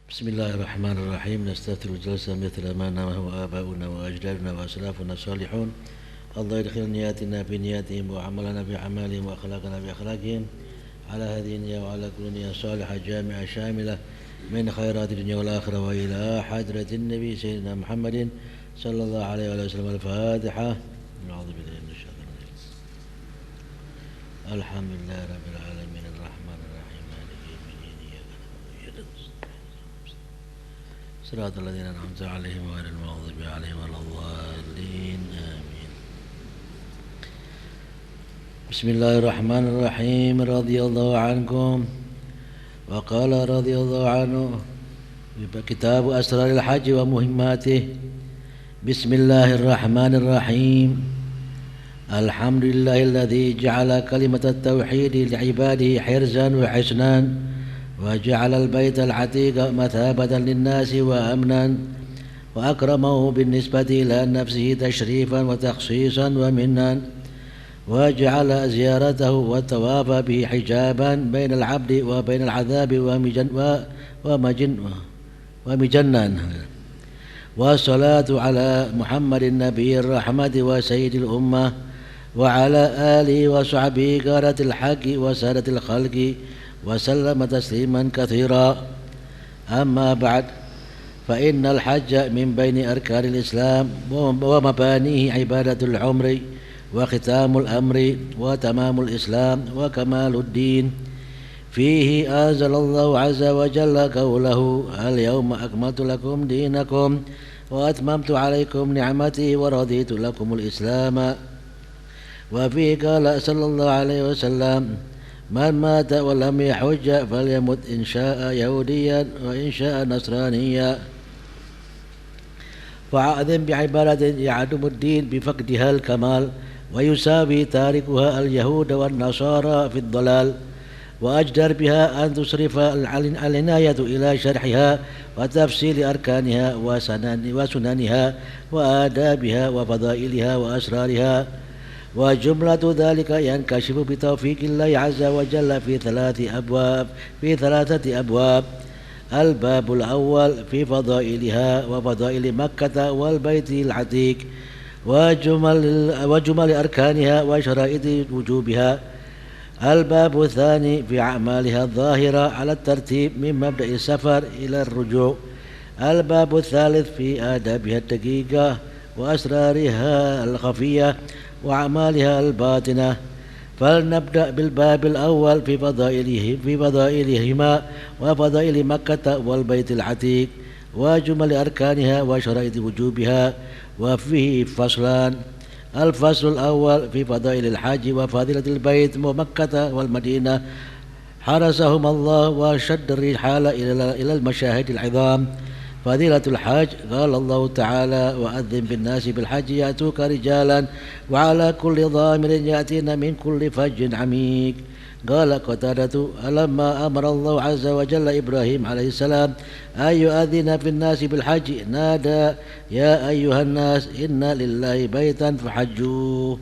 بسم الله الرحمن الرحيم. نستفتح الجلسة مثل ما نامه آباؤنا وأجدادنا وأسلافنا الصالحون. الله يدخل نياتنا في نياتهم وعملنا في أعمالهم وأخلاقنا في أخلاقهم على هذه النية وعلى كل نية صالحة جامعة شاملة من خيرات الدنيا والآخرة وإلى حضرة النبي سيدنا محمد صلى الله عليه وسلم. الفاتحة. أعوذ بالله من الشيطان الرجيم. الحمد لله رب العالمين الرحمن الرحيم مالك يوم الدين إياك نعبد وإياك نستعين صراط الذين أنعمت عليهم غير المغضوب عليهم ولا الضالين آمين. بسم الله الرحمن الرحيم. رضي الله عنكم. وقال رضي الله عنه كتاب أسرار الحج ومهماته. بسم الله الرحمن الرحيم. الحمد لله الذي جعل كلمة التوحيد لعباده حرزا وحسنا وجعل البيت العتيق مثابة للناس وأمنا وأكرمه بالنسبة إلى نفسه تشريفا وتخصيصا ومنا وجعل زيارته والطواف به حجابا بين العبد وبين العذاب ومجنا. والصلاة على محمد النبي الرحمة وسيد الأمة وعلى آله وصحبه قادة الحق وسادة الخلق وسلم تسليما كثيرا. أما بعد، فإن الحج من بين أركان الإسلام ومبانيه عبادة العمر وختام الأمر وتمام الإسلام وكمال الدين. فيه أنزل الله عز وجل قوله: اليوم أكملت لكم دينكم وأتممت عليكم نعمتي ورضيت لكم الإسلام. وفيه قال صلى الله عليه وسلم: من مات ولم يحج فليمت إن شاء يهوديا وإن شاء نصرانيا. فعظم بعبادة يعدم الدين بفقدها الكمال ويساوي تاركها اليهود والنصارى في الضلال. وأجدر بها أن تصرف العناية إلى شرحها وتفصيل أركانها وسننها وآدابها وفضائلها وأسرارها. وجملة ذلك ينكشف بتوفيق الله عز وجل في ثلاثة أبواب. الباب الأول في فضائلها وفضائل مكة والبيت العتيق وجمل أركانها وشرائط وجوبها. الباب الثاني في أعمالها الظاهرة على الترتيب من مبدأ السفر إلى الرجوع. الباب الثالث في آدابها الدقيقة وأسرارها الخفية وأعمالها الباطنة. فلنبدأ بالباب الأول في فضائلهما وفضائل مكة والبيت العتيق وجمل أركانها وشرائط وجوبها. وفيه فصلان: الفصل الأول في فضائل الحج وفضيلة البيت ومكة والمدينة حرسهم الله وشد الرحال إلى المشاهد العظام. فضيلة الحج قال الله تعالى: وأذن بالناس بالحج يأتوك رجالا وعلى كل ضامر يأتين من كل فج عميق. قال قتادة: لما أمر الله عز وجل إبراهيم عليه السلام أن يؤذن في الناس بالحج نادى: يا أيها الناس إن لله بيتا فحجوه.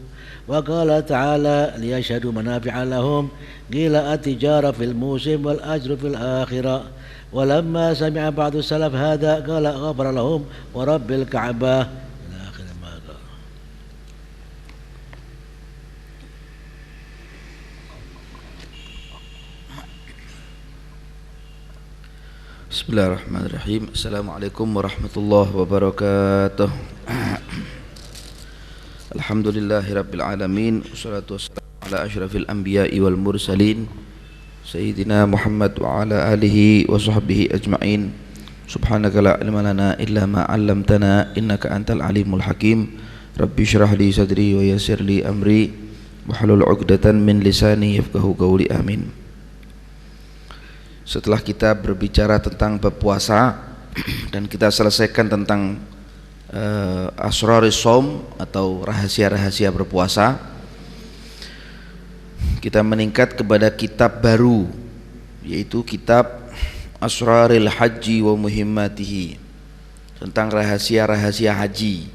وقال تعالى: ليشهدوا منافع لهم. قيل: التجارة في الموسم والأجر في الآخرة. ولما سمع بعض السلف هذا قال: غفر لهم ورب الكعبة إلى آخر ما قال. بسم الله الرحمن الرحيم. السلام عليكم ورحمة الله وبركاته. الحمد لله رب العالمين والصلاة والسلام على أشرف الأنبياء والمرسلين سيدنا محمد وعلى آله وصحبه أجمعين. سبحانك لا علم لنا إلا ما علمتنا إنك أنت العليم الحكيم. ربي اشرح لي صدري ويسر لي أمري واحلل عقدة من لساني يفقهوا قولي آمين. Setelah kita berbicara tentang bab puasa dan kita selesaikan tentang asraris shaum atau rahasia-rahasia berpuasa, kita meningkat kepada kitab baru, yaitu kitab Asraril Haji wa Muhimmatihi, tentang rahasia-rahasia haji,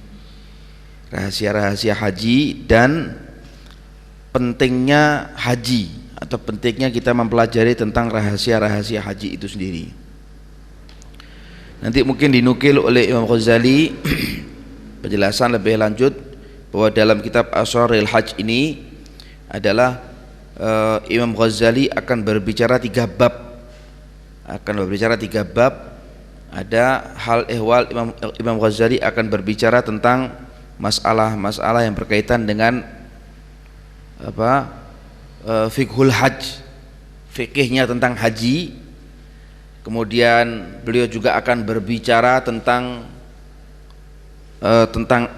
rahasia-rahasia haji dan pentingnya haji atau pentingnya kita mempelajari tentang rahasia-rahasia haji itu sendiri. Nanti mungkin dinukil oleh Imam Ghazali penjelasan lebih lanjut bahwa dalam kitab Asrarul Hajj ini adalah Imam Ghazali akan berbicara 3 bab. Ada hal ehwal Imam Ghazali akan berbicara tentang masalah-masalah yang berkaitan dengan fiqhul hajj, fikihnya tentang haji. Kemudian beliau juga akan berbicara tentang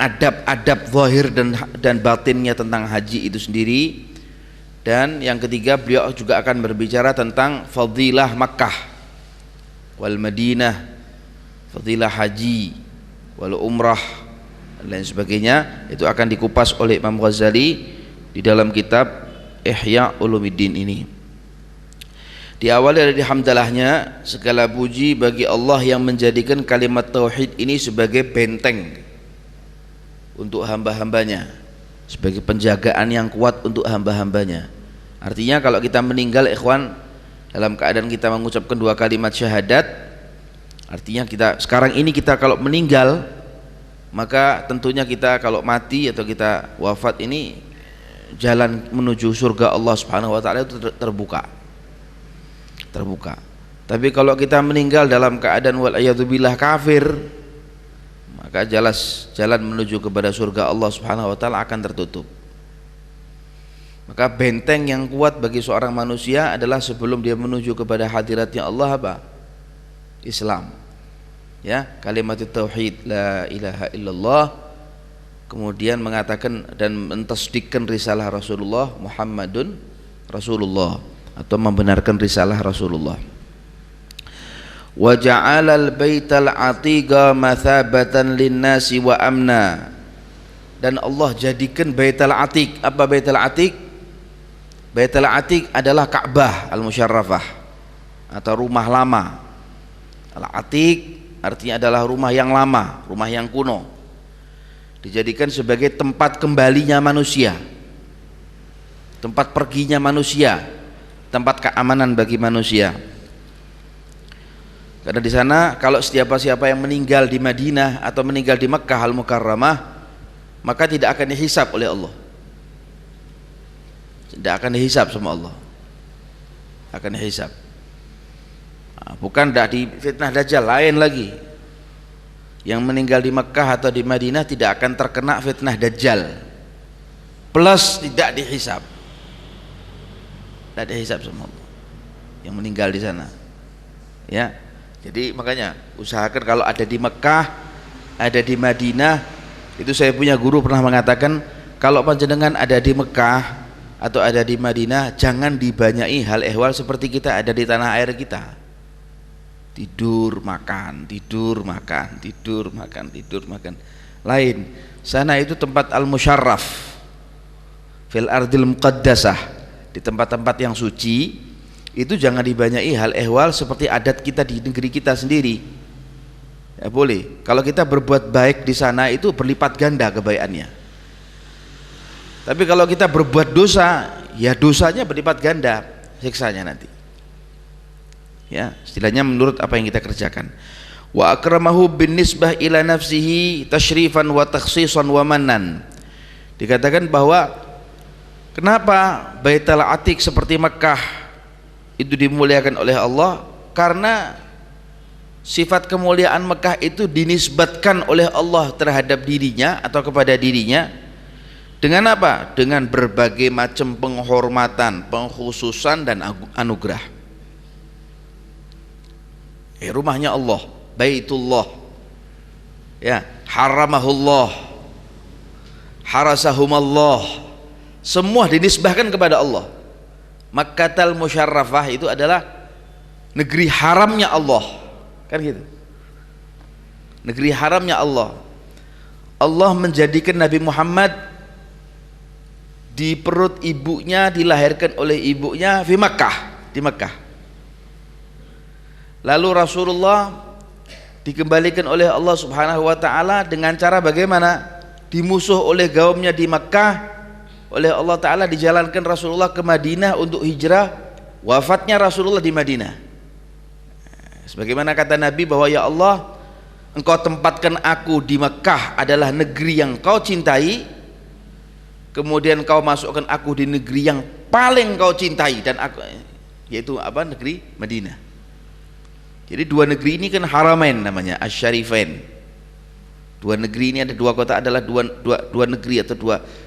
adab-adab zahir dan batinnya tentang haji itu sendiri. Dan yang ketiga, beliau juga akan berbicara tentang fadilah Makkah wal Madinah, fadilah haji wal umrah dan lain sebagainya. Itu akan dikupas oleh Imam Ghazali di dalam kitab Ihya Ulumuddin ini. Diawali dari hamdalahnya, segala puji bagi Allah yang menjadikan kalimat tauhid ini sebagai benteng untuk hamba-hambanya, sebagai penjagaan yang kuat untuk hamba-hambanya. Artinya kalau kita meninggal ikhwan dalam keadaan kita mengucapkan 2 kalimat syahadat, artinya kita sekarang ini kita kalau meninggal, maka tentunya kita kalau mati atau kita wafat ini jalan menuju surga Allah Subhanahu wa taala itu terbuka. Tapi kalau kita meninggal dalam keadaan wal'iyadzubillah kafir, maka jalan menuju kepada surga Allah Subhanahu wa taala akan tertutup. Maka benteng yang kuat bagi seorang manusia adalah sebelum dia menuju kepada hadiratnya Allah apa? Islam. Ya, kalimat tauhid la ilaha illallah, kemudian mengatakan dan mentasdikkan risalah Rasulullah Muhammadun Rasulullah, atau membenarkan risalah Rasulullah. Wa ja'alal baital atiqa mathabatan linnasi wa amna, dan Allah jadikan Baitul Atiq. Apa Baitul Atiq? Baitul Atiq adalah Ka'bah al-Musyarrafah atau rumah lama. Al-Atiq artinya adalah rumah yang lama, rumah yang kuno, dijadikan sebagai tempat kembalinya manusia, tempat perginya manusia, tempat keamanan bagi manusia. Karena di sana kalau siapa yang meninggal di Madinah atau meninggal di Mekkah Al-Mukarramah, maka tidak akan dihisab oleh Allah. Tidak akan dihisab sama Allah. Akan dihisab. Bukan tidak di fitnah Dajjal, lain lagi. Yang meninggal di Mekkah atau di Madinah tidak akan terkena fitnah Dajjal. Plus tidak dihisab. Tidak dihisab sama Allah yang meninggal di sana. Ya. Jadi makanya usahakan kalau ada di Mekkah, ada di Madinah. Itu saya punya guru pernah mengatakan, kalau panjenengan ada di Mekkah atau ada di Madinah, jangan dibanyai hal ehwal seperti kita ada di tanah air kita. Tidur makan, tidur makan, tidur makan, tidur makan. Lain. Sana itu tempat al-musyarraf fil ardil muqaddasah, di tempat-tempat yang suci. Itu jangan dibanyai hal ehwal seperti adat kita di negeri kita sendiri. Ya boleh. Kalau kita berbuat baik di sana itu berlipat ganda kebaikannya. Tapi kalau kita berbuat dosa, ya dosanya berlipat ganda siksanya nanti. Ya, istilahnya menurut apa yang kita kerjakan. Wa akramahu bin nisbah ila nafsihi tashrifan wa takhsisan wa manan. Dikatakan bahwa kenapa Baitul Atiq seperti Mekkah itu dimuliakan oleh Allah, karena sifat kemuliaan Mekkah itu dinisbatkan oleh Allah terhadap dirinya atau kepada dirinya dengan apa? Dengan berbagai macam penghormatan, pengkhususan dan anugerah. Rumahnya Allah, Baitullah, ya, haramahullah, harasahumallah, semua dinisbahkan kepada Allah. Makkatal Musyarrafah itu adalah negeri haramnya Allah, kan gitu. Negeri haramnya Allah. Allah menjadikan Nabi Muhammad di perut ibunya, dilahirkan oleh ibunya di Makkah. Lalu Rasulullah dikembalikan oleh Allah Subhanahu wa taala dengan cara bagaimana? Dimusuh oleh kaumnya di Makkah, oleh Allah taala dijalankan Rasulullah ke Madinah untuk hijrah, wafatnya Rasulullah di Madinah. Sebagaimana kata Nabi bahwa ya Allah, Engkau tempatkan aku di Mekah adalah negeri yang Kau cintai, kemudian Kau masukkan aku di negeri yang paling Kau cintai, dan aku, yaitu apa, negeri Madinah. Jadi dua negeri ini kan haramain namanya, asyarifain. Dua negeri ini ada dua kota, adalah dua negeri atau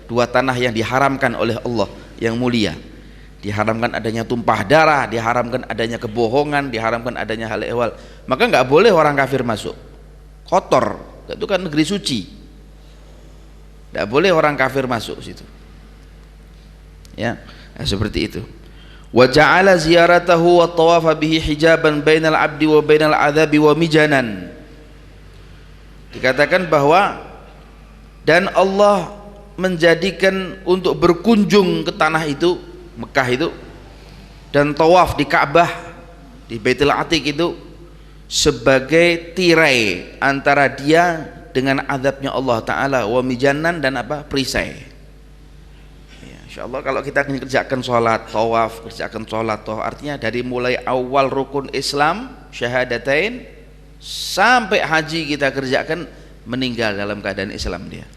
dua tanah yang diharamkan oleh Allah yang mulia. Diharamkan adanya tumpah darah, diharamkan adanya kebohongan, diharamkan adanya hal ehwal. Maka nggak boleh orang kafir masuk, kotor. Itu kan negeri suci, nggak boleh orang kafir masuk situ. Ya, nah, seperti itu. Wa ja'ala ziyaratahu wa tawafa bihi hijaban bainal abdi wa bainal adzabi wa mijanan. Dikatakan bahwa dan Allah menjadikan untuk berkunjung ke tanah itu, Mekah itu, dan tawaf di Ka'bah, di Baitul Atiq itu sebagai tirai antara dia dengan azabnya Allah Ta'ala, wa mijanan, dan apa, perisai. Ya, insyaallah kalau kita kerjakan sholat tawaf, kerjakan sholat tawaf, artinya dari mulai awal rukun Islam syahadatain sampai haji kita kerjakan, meninggal dalam keadaan Islam dia,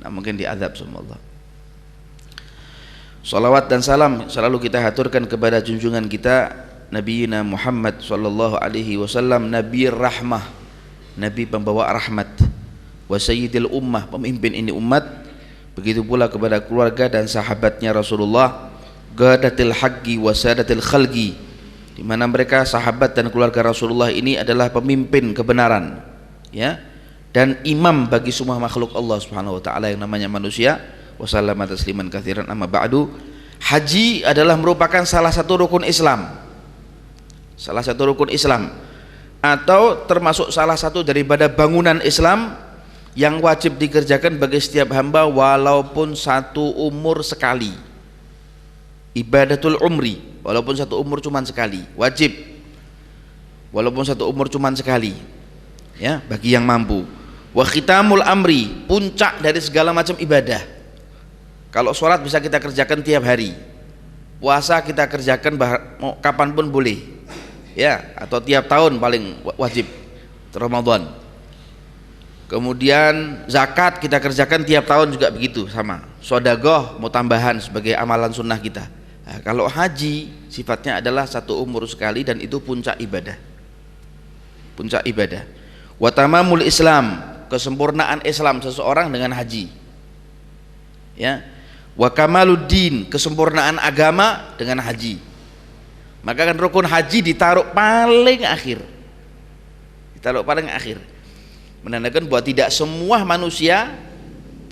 nah mungkin diazab sama Allah. Salawat dan salam selalu kita haturkan kepada junjungan kita Nabi Muhammad sallallahu alaihi wasallam, Nabi rahmah, Nabi pembawa rahmat, wa sayyidil ummah, pemimpin ini umat. Begitu pula kepada keluarga dan sahabatnya Rasulullah, gadatil haqqi wa sadatil khalqi, di mana mereka sahabat dan keluarga Rasulullah ini adalah pemimpin kebenaran, ya, dan imam bagi semua makhluk Allah Subhanahu wa taala yang namanya manusia. Wasallama tasliman katsiran, amma ba'du. Haji adalah merupakan salah satu rukun Islam, salah satu rukun Islam, atau termasuk salah satu daripada bangunan Islam yang wajib dikerjakan bagi setiap hamba walaupun satu umur sekali. Ibadatul umri, walaupun satu umur cuman sekali, wajib walaupun satu umur cuman sekali, ya, bagi yang mampu. Wa khitamul amri, puncak dari segala macam ibadah. Kalau sholat bisa kita kerjakan tiap hari, puasa kita kerjakan mau kapanpun boleh, ya, atau tiap tahun paling wajib Ramadan. Kemudian zakat kita kerjakan tiap tahun juga begitu, sama. Sedekah mau tambahan sebagai amalan sunnah kita. Nah, kalau haji sifatnya adalah satu umur sekali, dan itu puncak ibadah, puncak ibadah. Wa tamamul Islam, kesempurnaan Islam seseorang dengan haji, ya. Wa kamaluddin, kesempurnaan agama dengan haji. Maka kan rukun haji ditaruh paling akhir, ditaruh paling akhir, menandakan bahwa tidak semua manusia,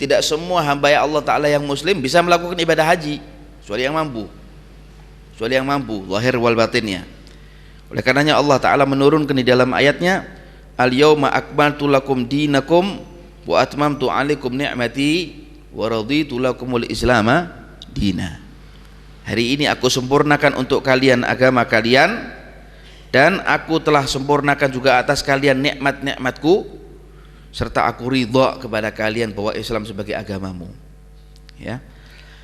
tidak semua hamba ya Allah Ta'ala yang muslim bisa melakukan ibadah haji, kecuali yang mampu, kecuali yang mampu zahir wal batinnya. Oleh karenanya Allah Ta'ala menurunkan di dalam ayatnya, al-yawma akmaltu lakum dinakum wa atmamtu alaikum ni'mati wa raditu lakumul islama dina. Hari ini aku sempurnakan untuk kalian agama kalian, dan aku telah sempurnakan juga atas kalian nikmat-nikmatku, serta aku ridha kepada kalian bahwa Islam sebagai agamamu, ya.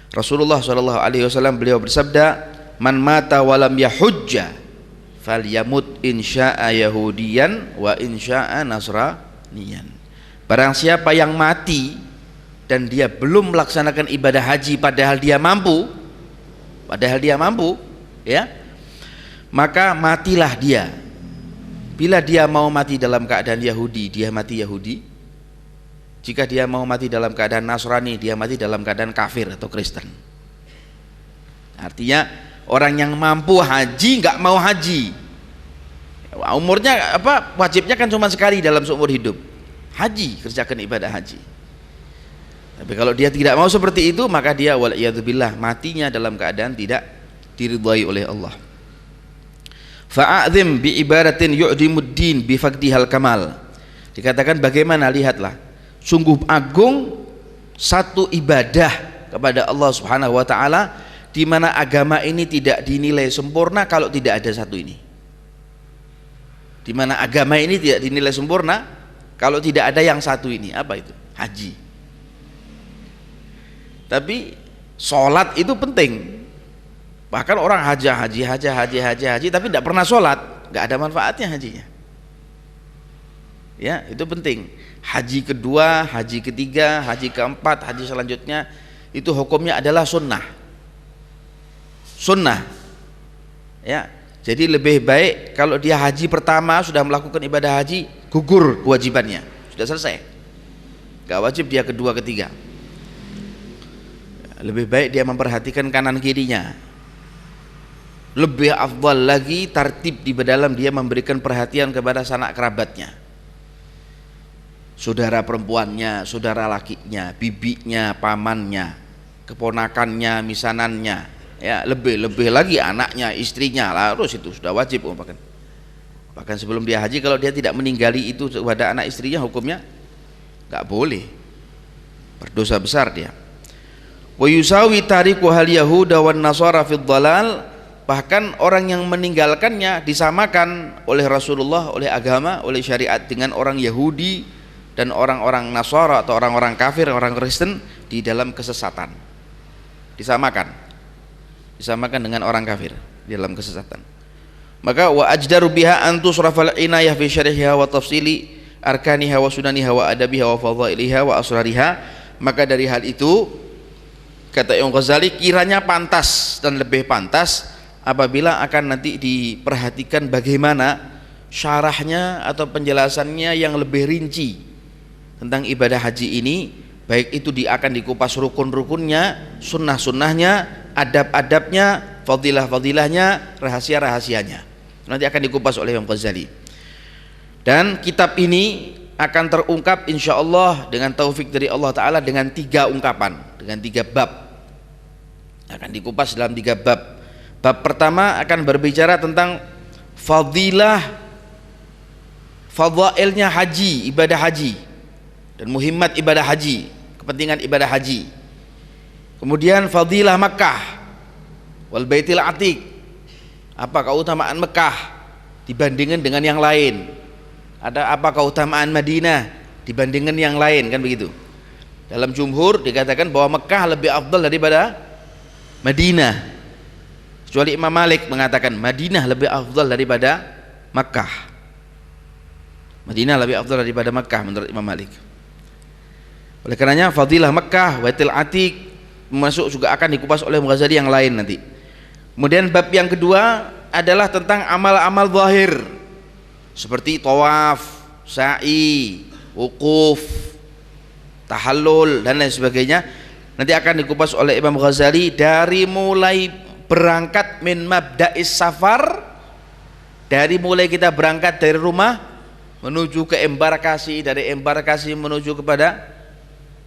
Rasulullah sallallahu alaihi wasallam beliau bersabda, man mata walam yahujja falyamut insya'a yahudiyan wa insya'a nasraniyan. Barang siapa yang mati dan dia belum melaksanakan ibadah haji padahal dia mampu, ya, maka matilah dia. Bila dia mau mati dalam keadaan Yahudi, dia mati Yahudi. Jika dia mau mati dalam keadaan Nasrani, dia mati dalam keadaan kafir atau Kristen. Artinya orang yang mampu haji nggak mau haji, umurnya apa, wajibnya kan cuma sekali dalam seumur hidup, haji, kerjakan ibadah haji. Tapi kalau dia tidak mau seperti itu, maka dia waliyadzubillah matinya dalam keadaan tidak diridhai oleh Allah. Fa'adzim bi ibadatin yu'dimuddin bi faqdihal kamal. Dikatakan bagaimana, lihatlah, sungguh agung satu ibadah kepada Allah Subhanahu wa taala, di mana agama ini tidak dinilai sempurna kalau tidak ada satu ini. Di mana agama ini tidak dinilai sempurna kalau tidak ada yang satu ini. Apa itu? Haji. Tapi sholat itu penting. Bahkan orang haji tapi tidak pernah sholat, nggak ada manfaatnya hajinya. Ya, itu penting. Haji kedua, haji ketiga, haji keempat, haji selanjutnya itu hukumnya adalah sunnah. Sunnah. Ya, jadi lebih baik kalau dia haji pertama sudah melakukan ibadah haji, gugur kewajibannya, sudah selesai. Gak wajib dia kedua ketiga. Lebih baik dia memperhatikan kanan kirinya. Lebih afdal lagi tertib di dalam dia memberikan perhatian kepada sanak kerabatnya, saudara perempuannya, saudara lakinya, bibinya, pamannya, keponakannya, misanannya, ya lebih lagi anaknya, istrinya, harus itu sudah wajib. Bahkan sebelum dia haji, kalau dia tidak meninggali itu kepada anak istrinya, hukumnya nggak boleh, berdosa besar dia. Wa yusawi tariku hal yahuda wan nasara fid dhalal, bahkan orang yang meninggalkannya disamakan oleh Rasulullah, oleh agama, oleh syariat dengan orang Yahudi dan orang-orang Nasara atau orang-orang kafir, orang Kristen di dalam kesesatan. Disamakan dengan orang kafir di dalam kesesatan. Maka wa ajdaru biha an tusrafal inayah fi syarhiha wa tafsili arkaniha wa sunaniha wa adabiha wa fadhailiha wa asrariha. Maka dari hal itu kata Imam Ghazali, kiranya pantas dan lebih pantas apabila akan nanti diperhatikan bagaimana syarahnya atau penjelasannya yang lebih rinci tentang ibadah haji ini, baik itu akan dikupas rukun-rukunnya, sunnah-sunnahnya, adab-adabnya, fadilah-fadilahnya, rahasia-rahasianya. Nanti akan dikupas oleh Imam Ghazali. Dan kitab ini akan terungkap insyaallah dengan taufik dari Allah Ta'ala dengan 3 ungkapan, dengan 3 bab. Akan dikupas dalam 3 bab. Bab pertama akan berbicara tentang fadailnya haji, ibadah haji, dan muhimmat ibadah haji, kepentingan ibadah haji. Kemudian fadilah Makkah wal Baitil Atiq, apa keutamaan Mekah dibandingkan dengan yang lain, ada apa keutamaan Madinah dibandingkan yang lain, kan begitu. Dalam jumhur dikatakan bahwa Mekah lebih afdal daripada Madinah, kecuali Imam Malik mengatakan Madinah lebih afdal daripada Makkah. Madinah lebih afdal daripada Makkah menurut Imam Malik. Oleh karenanya fadilah Makkah, Baitul Atiq masuk juga akan dikupas oleh Ghazali yang lain nanti. Kemudian bab yang kedua adalah tentang amal-amal zahir seperti tawaf, sa'i, wukuf, tahallul dan lain sebagainya. Nanti akan dikupas oleh Imam Ghazali dari mulai berangkat min mabda'is safar, dari mulai kita berangkat dari rumah menuju ke embarkasi, dari embarkasi menuju kepada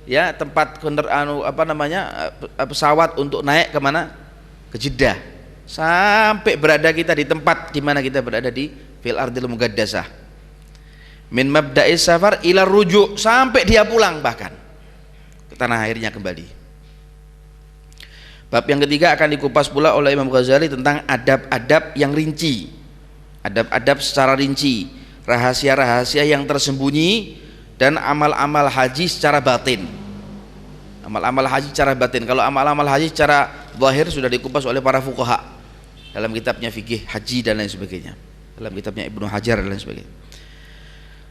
ya tempat pesawat untuk naik kemana, ke Jeddah, sampai berada kita di tempat di mana kita berada di fil ardil mugaddasah, min mabda'is safar ila rujuk, sampai dia pulang bahkan ke tanah airnya kembali. Bab yang ketiga akan dikupas pula oleh Imam Ghazali tentang adab-adab yang rinci, adab-adab secara rinci, rahasia-rahasia yang tersembunyi, dan amal-amal haji secara batin. Amal-amal haji secara batin. Kalau amal-amal haji secara zahir sudah dikupas oleh para fuqaha dalam kitabnya fikih haji dan lain sebagainya, dalam kitabnya Ibnu Hajar dan lain sebagainya.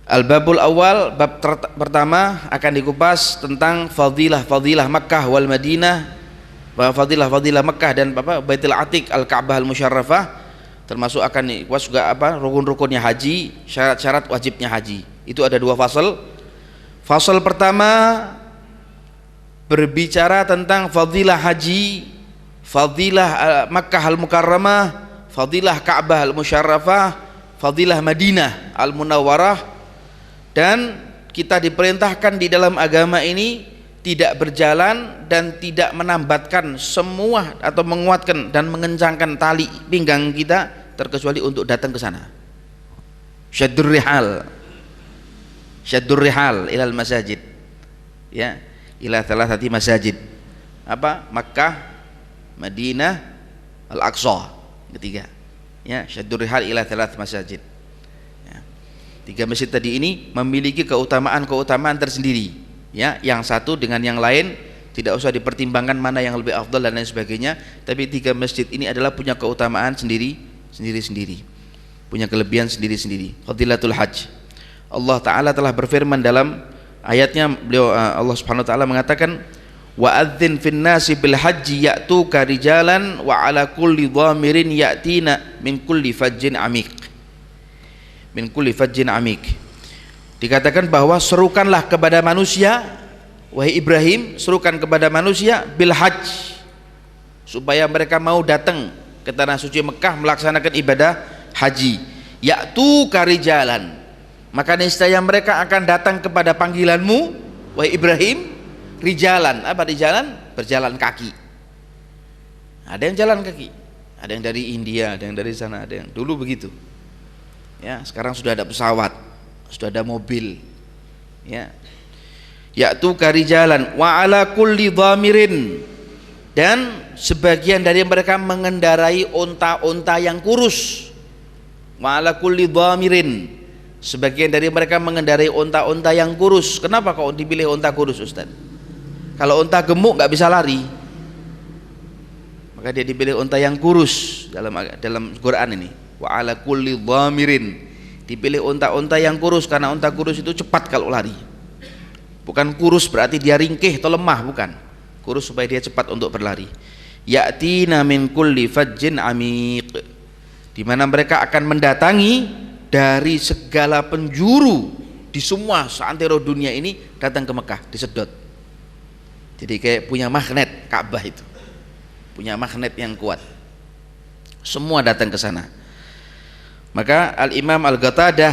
Al-babul awal, bab pertama akan dikupas tentang fadilah Makkah wal Madinah, fadilah Mekah dan Baitul Atiq, Al-Ka'bah Al-Musyarrafah, termasuk akan dikupas juga rukun-rukunnya haji, syarat-syarat wajibnya haji. Itu ada 2 fasal. Fasal pertama berbicara tentang fadilah haji, fadilah Makkah Al-Mukarramah, fadilah Ka'bah Al-Musyarrafah, fadilah Madinah Al-Munawwarah. Dan kita diperintahkan di dalam agama ini tidak berjalan dan tidak menambatkan semua atau menguatkan dan mengencangkan tali pinggang kita terkecuali untuk datang ke sana. Syaddur rihal ilal masajid, ya, ila thalathati masajid, apa, Makkah, Madinah, Al-Aqsa, ketiga, ya, syaddur rihal ila thalath masajid, ya. 3 masjid tadi ini memiliki keutamaan tersendiri, ya, yang satu dengan yang lain tidak usah dipertimbangkan mana yang lebih afdal dan lain sebagainya, tapi 3 masjid ini adalah punya keutamaan sendiri. punya kelebihan sendiri-sendiri. Fadilatul hajj. Allah Ta'ala telah berfirman dalam ayatnya, beliau Allah Subhanahu wa taala mengatakan, wa adzin fin nasi bil haji ya'tuka rijalan wa ala kulli dhamirin ya'tina min kulli fajjin amik. Min kulli fajjin amik. Dikatakan bahwa serukanlah kepada manusia, wahai Ibrahim, serukan kepada manusia bil hajj, supaya mereka mau datang ke tanah suci Mekah melaksanakan ibadah haji. Ya'tuka rijalan, maka niscaya mereka akan datang kepada panggilanmu, wahai Ibrahim, rijalan. Apa rijalan? Berjalan kaki. Ada yang jalan kaki, ada yang dari India, ada yang dari sana, ada yang dulu begitu. Ya, sekarang sudah ada pesawat, sudah ada mobil. Ya. Ya'tuka rijalan wa ala kulli dhamirin, dan sebagian dari mereka mengendarai unta-unta yang kurus. Wa ala kulli dhamirin, sebagian dari mereka mengendarai unta-unta yang kurus. Kenapa kok dipilih unta kurus, Ustaz? Kalau unta gemuk nggak bisa lari, maka dia dipilih unta yang kurus dalam Quran ini. Wa ala kulli dhamirin, dipilih unta-unta yang kurus karena unta kurus itu cepat kalau lari. Bukan kurus berarti dia ringkih atau lemah, bukan. Kurus supaya dia cepat untuk berlari. Ya'tina min kulli fajjin amiq, di mana mereka akan mendatangi dari segala penjuru di semua seantero dunia ini, datang ke Mekah, disedot. Jadi kayak punya magnet, Ka'bah itu punya magnet yang kuat, semua datang ke sana. Maka Al-Imam Al-Qatadah,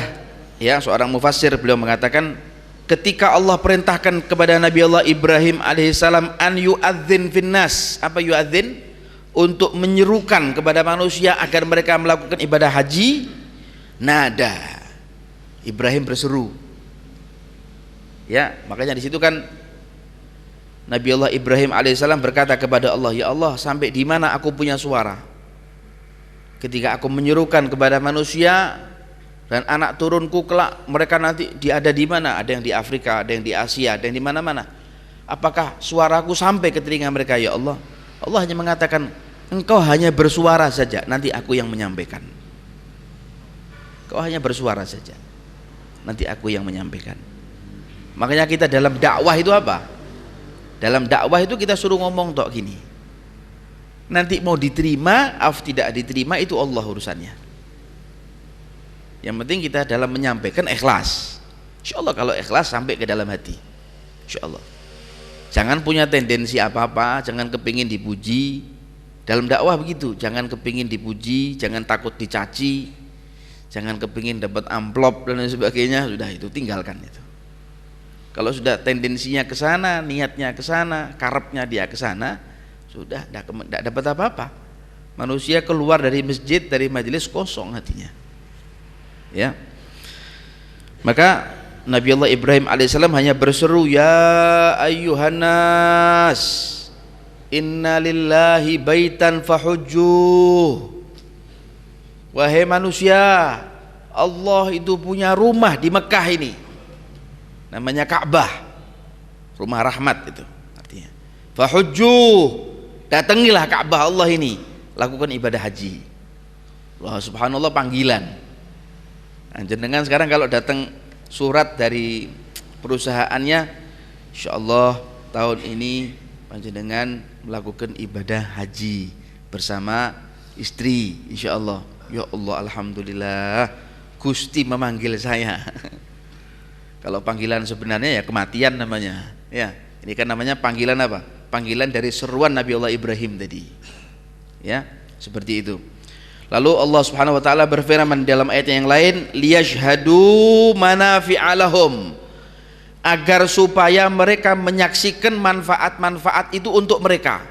ya, seorang mufassir, beliau mengatakan ketika Allah perintahkan kepada Nabi Allah Ibrahim alaihissalam an yu'adzin finnas, apa yu'adzin? Untuk menyerukan kepada manusia agar mereka melakukan ibadah haji. Nada, Ibrahim berseru. Ya, makanya di situ kan Nabi Allah Ibrahim alaihissalam berkata kepada Allah, ya Allah, sampai di mana aku punya suara ketika aku menyerukan kepada manusia dan anak turunku kelak, mereka nanti ada di mana? Ada yang di Afrika, ada yang di Asia, ada yang di mana-mana. Apakah suaraku sampai ke telinga mereka, ya Allah? Allah hanya mengatakan, engkau hanya bersuara saja, nanti aku yang menyampaikan. Kau hanya bersuara saja, nanti aku yang menyampaikan. Makanya kita dalam dakwah itu apa? Dalam dakwah itu kita suruh ngomong tok gini. Nanti mau diterima atau tidak diterima itu Allah urusannya. Yang penting kita dalam menyampaikan ikhlas. Insya Allah kalau ikhlas sampai ke dalam hati, insya Allah. Jangan punya tendensi apa-apa, jangan kepingin dipuji. Dalam dakwah begitu, jangan kepingin dipuji, jangan takut dicaci, jangan kepingin dapat amplop dan lain sebagainya. Sudah, itu tinggalkan itu. Kalau sudah tendensinya ke sana, niatnya ke sana, karepnya dia ke sana, sudah tidak dapat apa-apa. Manusia keluar dari masjid, dari majelis, kosong hatinya. Ya. Maka Nabi Allah Ibrahim alaihissalam hanya berseru, ya ayyuhannas, inna lillahi baitan fahujjuh. Wahai manusia, Allah itu punya rumah di Mekah ini, namanya Ka'bah, rumah rahmat itu artinya. Fahujjuh, datangilah Ka'bah Allah ini, lakukan ibadah haji. Allah subhanallah, panggilan. Jenengan sekarang kalau datang surat dari perusahaannya, insyaallah tahun ini panjenengan melakukan ibadah haji bersama istri, insyaallah. Ya Allah, alhamdulillah, Gusti memanggil saya. Kalau panggilan sebenarnya ya kematian namanya. Ya, ini kan namanya panggilan apa? Panggilan dari seruan Nabi Allah Ibrahim tadi. Ya, seperti itu. Lalu Allah Subhanahu wa taala berfirman dalam ayat yang lain, liyashhadu manafi'a lahum, agar supaya mereka menyaksikan manfaat-manfaat itu untuk mereka.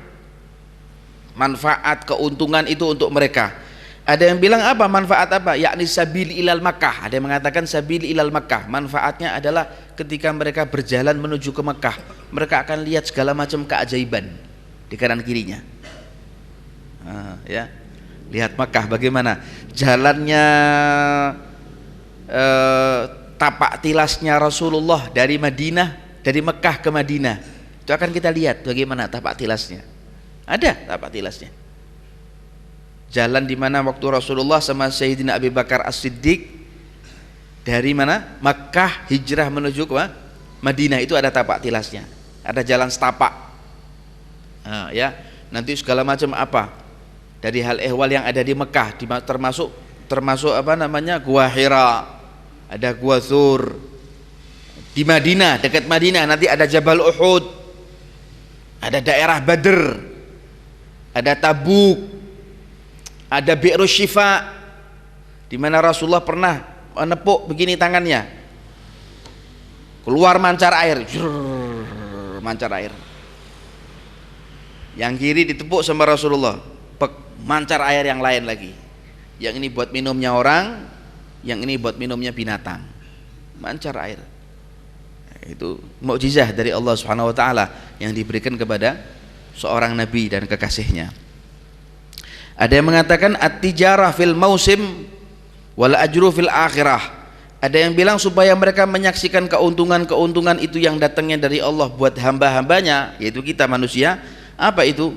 Manfaat, keuntungan itu untuk mereka. Ada yang bilang apa manfaat apa? Yakni sabil ilal Makkah. Ada yang mengatakan sabil ilal Makkah. Manfaatnya adalah ketika mereka berjalan menuju ke Makkah, mereka akan lihat segala macam keajaiban di kanan kirinya. Ya, lihat Makkah bagaimana jalannya, tapak tilasnya Rasulullah dari Madinah, dari Mekah ke Madinah. Itu akan kita lihat bagaimana tapak tilasnya. Ada tapak tilasnya. jalan di mana waktu Rasulullah sama Sayyidina Abu Bakar As-Siddiq dari mana? Makkah hijrah menuju ke Madinah, itu ada tapak tilasnya, ada jalan setapak. Nah, ya, nanti segala macam apa dari hal ehwal yang ada di Mekah, termasuk apa namanya, Gua Hira, ada Gua Thur. Di Madinah, dekat Madinah nanti ada Jabal Uhud, ada daerah Badr, ada Tabuk, ada Bi'rus Syifa, di mana Rasulullah pernah menepuk begini tangannya, keluar mancar air, mancar air. Yang kiri ditepuk sama Rasulullah, mancar air yang lain lagi. Yang ini buat minumnya orang, yang ini buat minumnya binatang. Mancar air. Itu mukjizah dari Allah Subhanahu wa taala yang diberikan kepada seorang nabi dan kekasihnya. Ada yang mengatakan at-tijarah fil mausim wal ajru fil akhirah. Ada yang bilang supaya mereka menyaksikan keuntungan-keuntungan itu yang datangnya dari Allah buat hamba-hambanya, yaitu kita manusia. Apa itu?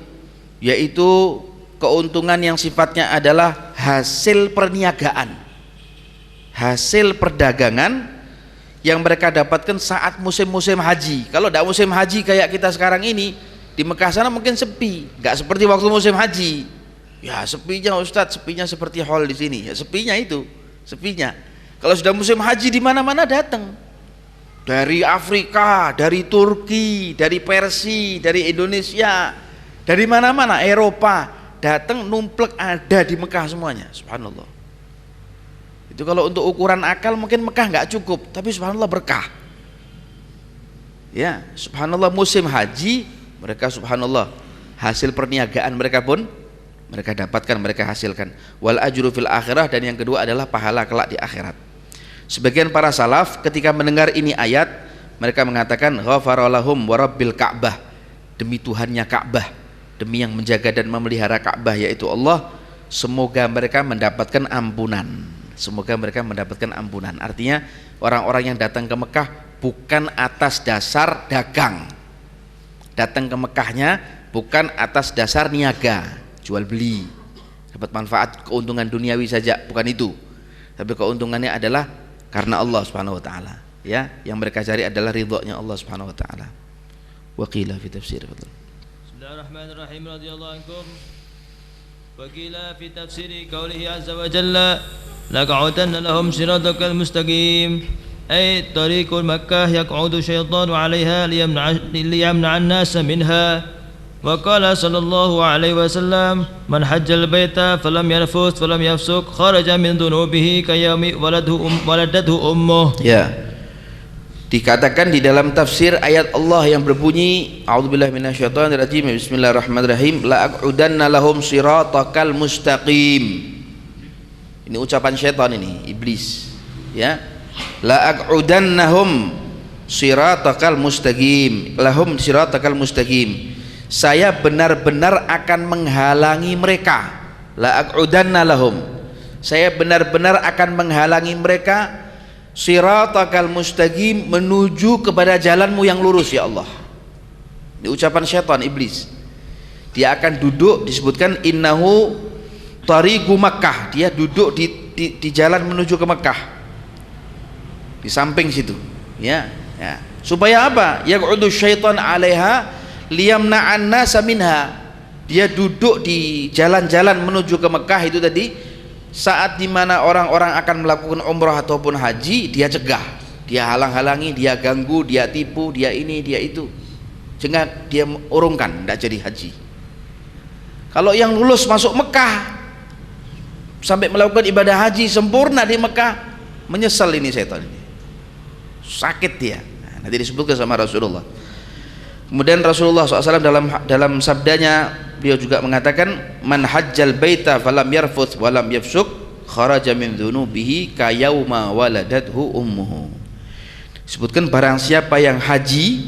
Yaitu keuntungan yang sifatnya adalah hasil perniagaan, hasil perdagangan yang mereka dapatkan saat musim-musim haji. Kalau tidak musim haji kayak kita sekarang ini, di Mekah sana mungkin sepi, nggak seperti waktu musim haji. Ya sepinya Ustadz, sepinya seperti hall di sini. Ya sepinya itu, sepinya. Kalau sudah musim haji di mana-mana datang. Dari Afrika, dari Turki, dari Persia, dari Indonesia, dari mana-mana, Eropa, datang numplek ada di Mekah semuanya. Subhanallah. Itu kalau untuk ukuran akal mungkin Mekah nggak cukup, tapi subhanallah berkah. Ya, subhanallah musim haji mereka subhanallah hasil perniagaan mereka pun mereka dapatkan, mereka hasilkan. Wal ajru fil akhirah, dan yang kedua adalah pahala kelak di akhirat. Sebagian para salaf ketika mendengar ini ayat, mereka mengatakan ghafaralahum wa rabbil Ka'bah, demi Tuhannya Ka'bah, demi yang menjaga dan memelihara Ka'bah yaitu Allah, semoga mereka mendapatkan ampunan. Semoga mereka mendapatkan ampunan. Artinya orang-orang yang datang ke Mekah bukan atas dasar dagang, datang ke Mekahnya bukan atas dasar niaga, jual beli, dapat manfaat keuntungan duniawi saja, bukan itu. Tapi keuntungannya adalah karena Allah Subhanahu wa taala. Ya, yang mereka cari adalah ridhonya Allah Subhanahu wa taala. Wa qila fi tafsir. Bismillahirrahmanirrahim. Radhiyallahu ankum. Wa qila fi tafsir qoulihi azza wa jalla لقعدن لهم صراطك المستقيم أي طريق مكة يقعد الشيطان عليها ليمنع الناس منها. وقال صلى الله عليه وسلم من حج البيت فلم يرفث فلم يفسق خرج من ذنوبه كيوم ولدته أمه. Ya, dikatakan di dalam tafsir ayat Allah yang berbunyi a'udzubillahi minasyaitonirrajim, bismillahirrahmanirrahim, la aq'udanna lahum siratakal mustaqim. Ini ucapan syaitan, ini iblis, ya. La aq'udannahum siratakal mustaqim, lahum siratakal mustaqim. Saya benar-benar akan menghalangi mereka. La aq'udanna lahum, saya benar-benar akan menghalangi mereka siratakal mustaqim, menuju kepada jalanmu yang lurus ya Allah. Ini ucapan syaitan, iblis. Dia akan duduk, disebutkan innahu tariqu Makkah, dia duduk di jalan menuju ke Mekah, di samping situ, ya. Supaya apa? Yaq'udu syaitan 'alaiha liyamna'an nasa minha. Dia duduk di jalan-jalan menuju ke Mekah itu tadi, saat dimana orang-orang akan melakukan umrah ataupun haji, dia cegah, dia halang-halangi, dia ganggu, dia tipu, dia ini, dia itu, sehingga dia urungkan, tidak jadi haji. Kalau yang lulus masuk Mekah sampai melakukan ibadah haji sempurna di Mekah, menyesal ini setan ini, sakit dia. Nah, nanti disebutkan sama Rasulullah. Kemudian Rasulullah SAW dalam sabdanya beliau juga mengatakan man hajjal baita falam yarfuth walam yafsuk kharaja min dhunubihi kayauma waladathu ummuhu. Disebutkan barang siapa yang haji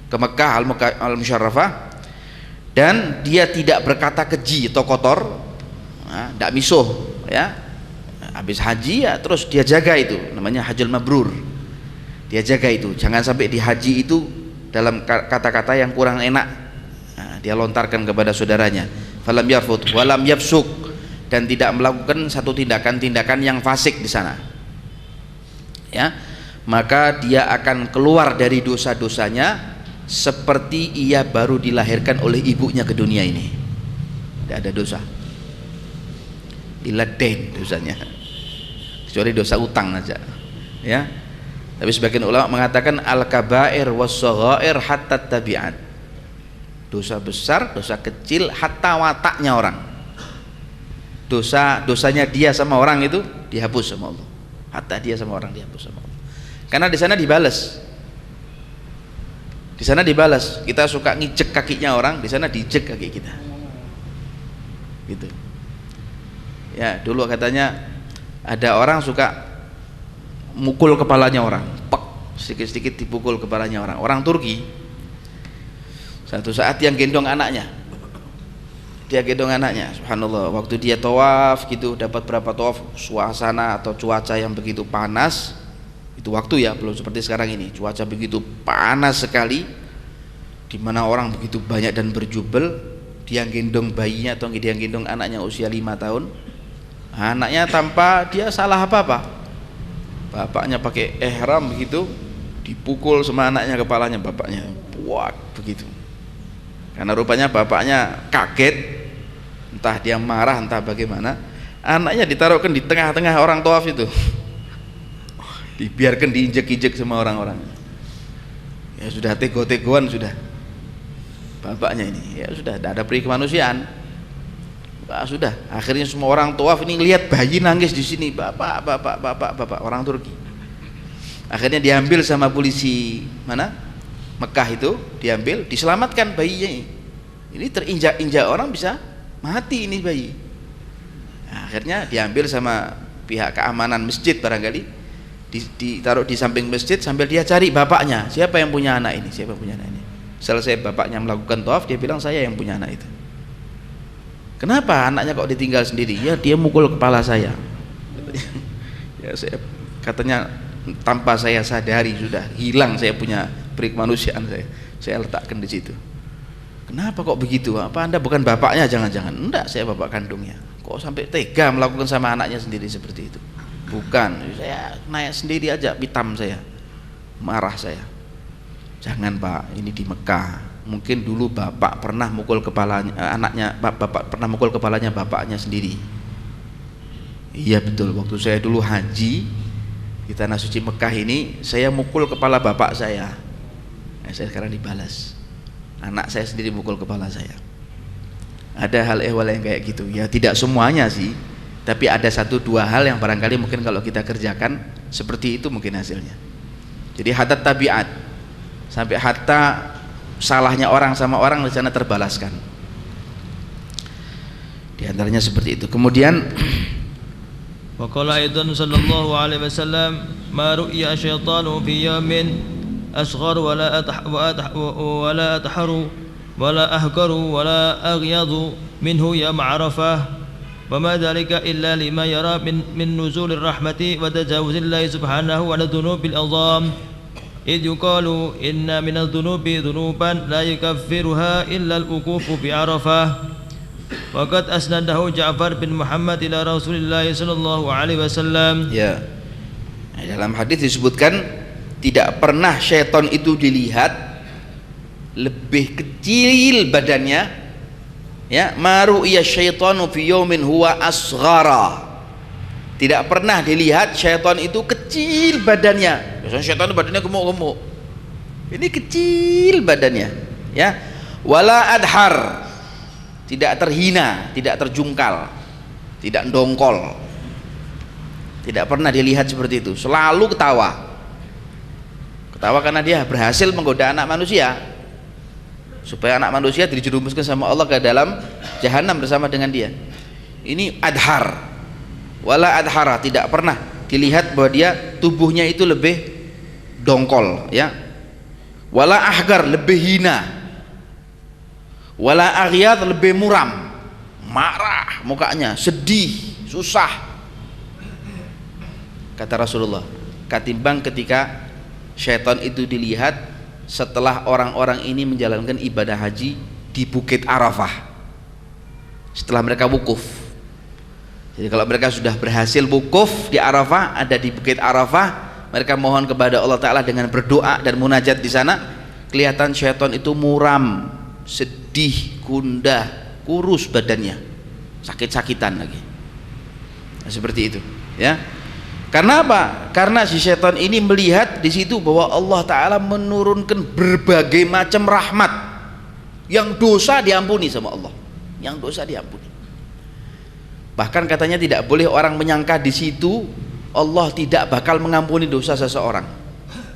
ke Mekah al-Musyarrafah dan dia tidak berkata keji atau kotor, tidak misuh, ya, habis haji ya terus dia jaga itu, namanya hajjul mabrur. Dia jaga itu, jangan sampai di haji itu dalam kata-kata yang kurang enak dia lontarkan kepada saudaranya. Falam yarfut walam yafsuk, dan tidak melakukan satu tindakan-tindakan yang fasik di sana, ya, maka dia akan keluar dari dosa-dosanya seperti ia baru dilahirkan oleh ibunya ke dunia ini. Tidak ada dosa, illa dain dosanya, kecuali dosa utang aja, ya. Tapi sebagian ulama mengatakan al-kabair was-shaghair hatta tabi'at, dosa besar, dosa kecil, hatta wataknya orang, dosanya dia sama orang itu dihapus sama Allah, hatta dia sama orang dihapus sama Allah, karena di sana dibalas. Di sana dibalas. Kita suka ngijek kakinya orang, di sana dijek kaki kita. Gitu. Ya, dulu katanya ada orang suka mukul kepalanya orang, pek, sedikit-sedikit dipukul kepalanya orang. Orang Turki. Satu saat yang gendong anaknya. Dia gendong anaknya, subhanallah. Waktu dia tawaf gitu, dapat berapa tawaf, suasana atau cuaca yang begitu panas. Itu waktu ya, belum seperti sekarang ini, cuaca begitu panas sekali, di mana orang begitu banyak dan berjubel. Dia gendong bayinya atau dia gendong anaknya usia 5 tahun. Anaknya tanpa dia salah apa-apa, bapaknya pakai ihram begitu, dipukul sama anaknya kepalanya, bapaknya puak begitu. Karena rupanya bapaknya kaget, entah dia marah entah bagaimana, anaknya ditaruhkan di tengah-tengah orang tawaf itu, dibiarkan diinjek-injek sama orang-orang. Ya sudah, tego-tegoan sudah bapaknya ini, ya sudah, tidak ada peri kemanusiaan. Nah, sudah, akhirnya semua orang tawaf ini lihat bayi nangis di sini, bapak orang Turki. Akhirnya diambil sama polisi mana Mekah itu, diambil, diselamatkan bayinya. Ini terinjak-injak orang bisa mati ini bayi. Nah, akhirnya diambil sama pihak keamanan masjid barangkali, ditaruh di samping masjid sambil dia cari bapaknya, siapa yang punya anak ini, siapa yang punya anak ini. Selesai bapaknya melakukan tawaf, dia bilang saya yang punya anak itu. Kenapa anaknya kok ditinggal sendiri? Ya dia mukul kepala saya. Ya saya, katanya tanpa saya sadari sudah hilang saya punya peri kemanusiaan, saya letakkan di situ. Kenapa kok begitu? Apa Anda bukan bapaknya? Jangan-jangan. Enggak, saya bapak kandungnya. Kok sampai tega melakukan sama anaknya sendiri seperti itu? Bukan, saya naik sendiri aja, pitam saya, marah saya. Jangan Pak, ini di Mekah. Mungkin dulu bapak pernah mukul kepalanya anaknya, bapak pernah mukul kepalanya bapaknya sendiri. Iya betul, waktu saya dulu haji di tanah suci Mekah ini, saya mukul kepala bapak saya. Saya sekarang dibalas, anak saya sendiri mukul kepala saya. Ada hal ehwal yang kayak gitu. Ya tidak semuanya sih, tapi ada 1-2 hal yang barangkali mungkin kalau kita kerjakan seperti itu mungkin hasilnya. Jadi hatta tabiat, sampai hatta salahnya orang sama orang di sana terbalaskan. Di antaranya seperti itu. Kemudian wa qala aidan sallallahu alaihi wasallam ma ru'ya syaitanu fi yawmin asghar wa la atharu wa la ahqaru wa la aghyadu minhu ya ma'rafah wa ma dhalika illa lima yara min nuzulir rahmati wa tajawuzillahi subhanahu wa dhunubil azam idh yuqalu inna minadh dhunubi dhunuban la yukaffiruha illa al-wuqufu bi Arafah. Waqad asnadahu Ja'far bin Muhammad ila Rasulillah sallallahu alaihi wasallam. Ya. Dalam hadis disebutkan tidak pernah syaitan itu dilihat lebih kecil badannya, ya, maru iya syaitanu fi yaumin huwa asghara. Tidak pernah dilihat syaitan itu kecil badannya. Biasanya syaitan itu badannya gemuk-gemuk. Ini kecil badannya, ya. Wala adhar, tidak terhina, tidak terjungkal, tidak dongkol. Tidak pernah dilihat seperti itu. Selalu ketawa. Ketawa karena dia berhasil menggoda anak manusia, supaya anak manusia dijerumuskan sama Allah ke dalam jahanam bersama dengan dia. Ini adhar. Wala adhara, tidak pernah dilihat bahwa dia tubuhnya itu lebih dongkol, ya. Wala ahgar, lebih hina. Wala aghyad, lebih muram, marah mukanya, sedih, susah. Kata Rasulullah, ketimbang ketika syaitan itu dilihat setelah orang-orang ini menjalankan ibadah haji di Bukit Arafah, setelah mereka wukuf. Jadi kalau mereka sudah berhasil wukuf di Arafah, ada di Bukit Arafah, mereka mohon kepada Allah Ta'ala dengan berdoa dan munajat di sana, kelihatan syaitan itu muram, sedih, gundah, kurus badannya, sakit-sakitan lagi. Nah, seperti itu, ya. Karena apa? Karena si syaitan ini melihat di situ bahwa Allah Ta'ala menurunkan berbagai macam rahmat, yang dosa diampuni sama Allah, yang dosa diampuni. Bahkan katanya tidak boleh orang menyangka di situ Allah tidak bakal mengampuni dosa seseorang.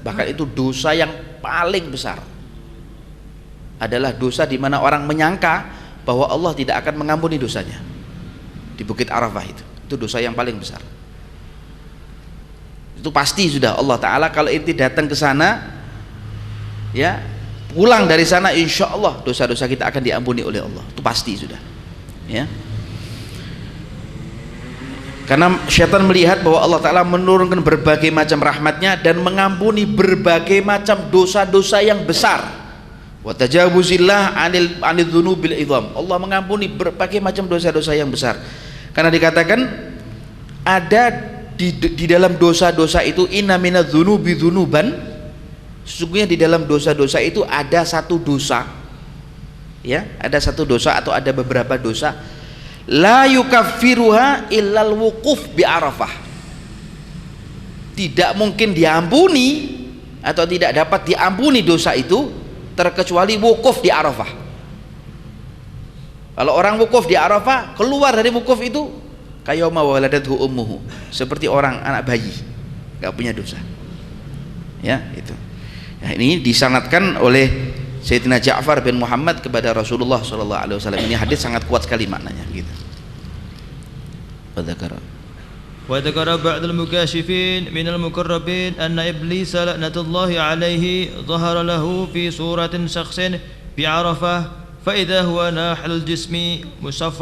Bahkan itu dosa yang paling besar adalah dosa di mana orang menyangka bahwa Allah tidak akan mengampuni dosanya. Di Bukit Arafah itu dosa yang paling besar. Itu pasti sudah Allah Ta'ala kalau inti datang ke sana, ya, pulang dari sana, insya Allah dosa-dosa kita akan diampuni oleh Allah. Itu pasti sudah, ya. Karena syaitan melihat bahwa Allah Ta'ala menurunkan berbagai macam rahmatnya dan mengampuni berbagai macam dosa-dosa yang besar. Wa tajawuzillah anil dzunubil idham. Allah mengampuni berbagai macam dosa-dosa yang besar. Karena dikatakan ada di dalam dosa-dosa itu inna minadz dzunubi dzunuban, sesungguhnya di dalam dosa-dosa itu ada satu dosa, ya, ada satu dosa atau ada beberapa dosa, la yukaffiruha illal wukuf bi Arafah, tidak mungkin diampuni atau tidak dapat diampuni dosa itu terkecuali wukuf di Arafah. Kalau orang wukuf di Arafah, keluar dari wukuf itu kayoma waladathu ummuhu, seperti orang anak bayi, nggak punya dosa, ya itu. Nah, ini disanadkan oleh Sayyidina Ja'far bin Muhammad kepada Rasulullah SAW. Ini hadis sangat kuat sekali maknanya gitu. وذكر بعض المكاشفين من المقربين أن إبليس لعنة الله عليه ظهر له في صورة شخص بعرفة فإذا هو ناحل الجسم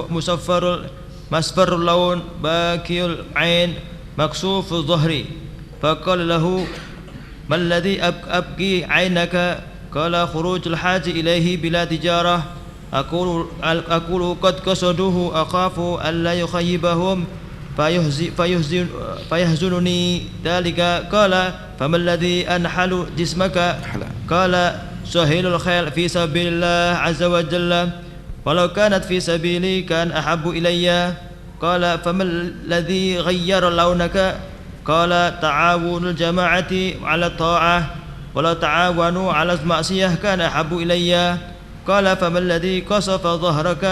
مصفر اللون باكي العين مكسوف الظهر فقال له ما الذي أبكي عينك؟ قال خروج الحاج إليه بلا تجارة. أقول قد قصدوه أخاف ألا يخيبهم فيحزنني ذلك. قال فما الذي أنحل جسمك؟ قال سهيل الخيل في سبيل الله عز وجل ولو كانت في سبيلي كان أحب إلي. قال فما الذي غير لونك؟ قال تعاون الجماعة على الطاعة ولو تعاونوا على المعصية كان أحب إلي. قال فما الذي قصف ظهرك؟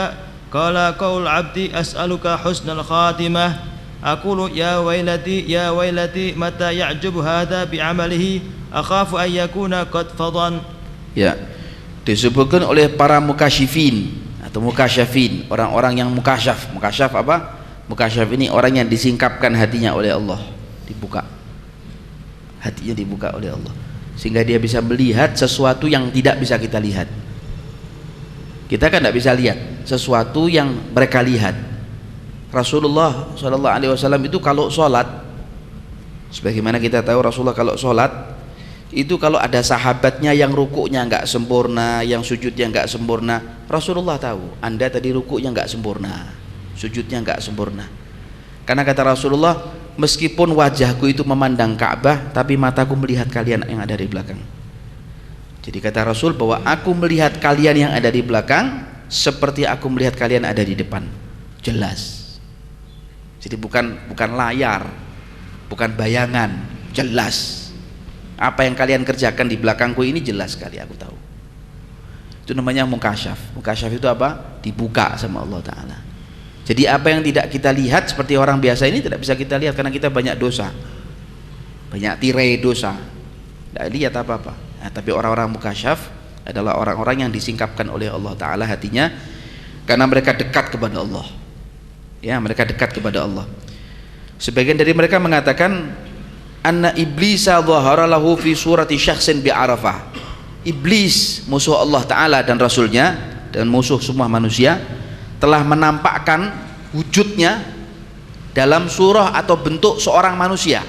قال قول عبدي أسألك حسن الخاتمة. أقول يا ويلتي متى يعجب هذا بعمله أخاف أن يكون قد فضن. Ya, disebutkan oleh para mukasyifin atau mukasyafin, orang-orang yang mukasyaf. Mukasyaf apa? Mukasyaf ini orang yang disingkapkan hatinya oleh Allah, dibuka hatinya, dibuka oleh Allah sehingga dia bisa melihat sesuatu yang tidak bisa kita lihat. Kita kan tidak bisa lihat sesuatu yang mereka lihat. Rasulullah SAW itu kalau sholat, sebagaimana kita tahu Rasulullah kalau sholat itu kalau ada sahabatnya yang rukuknya nggak sempurna, yang sujudnya nggak sempurna, Rasulullah tahu Anda tadi rukuknya nggak sempurna, sujudnya nggak sempurna. Karena kata Rasulullah, meskipun wajahku itu memandang Ka'bah, tapi mataku melihat kalian yang ada di belakang. Jadi kata Rasul bahwa aku melihat kalian yang ada di belakang seperti aku melihat kalian ada di depan, jelas. Jadi bukan layar, bukan bayangan, jelas. Apa yang kalian kerjakan di belakangku ini jelas sekali, aku tahu. Itu namanya mukasyaf. Mukasyaf itu apa? Dibuka sama Allah Ta'ala. Jadi apa yang tidak kita lihat seperti orang biasa ini tidak bisa kita lihat karena kita banyak dosa, banyak tirai dosa, tidak lihat apa-apa. Nah, tapi orang-orang mukasyaf adalah orang-orang yang disingkapkan oleh Allah Ta'ala hatinya karena mereka dekat kepada Allah. Ya, mereka dekat kepada Allah. Sebagian dari mereka mengatakan anna iblisa dhahara lahu fi surati syakhsin bi Arafah. Iblis, musuh Allah Ta'ala dan Rasulnya dan musuh semua manusia, telah menampakkan wujudnya dalam surah atau bentuk seorang manusia.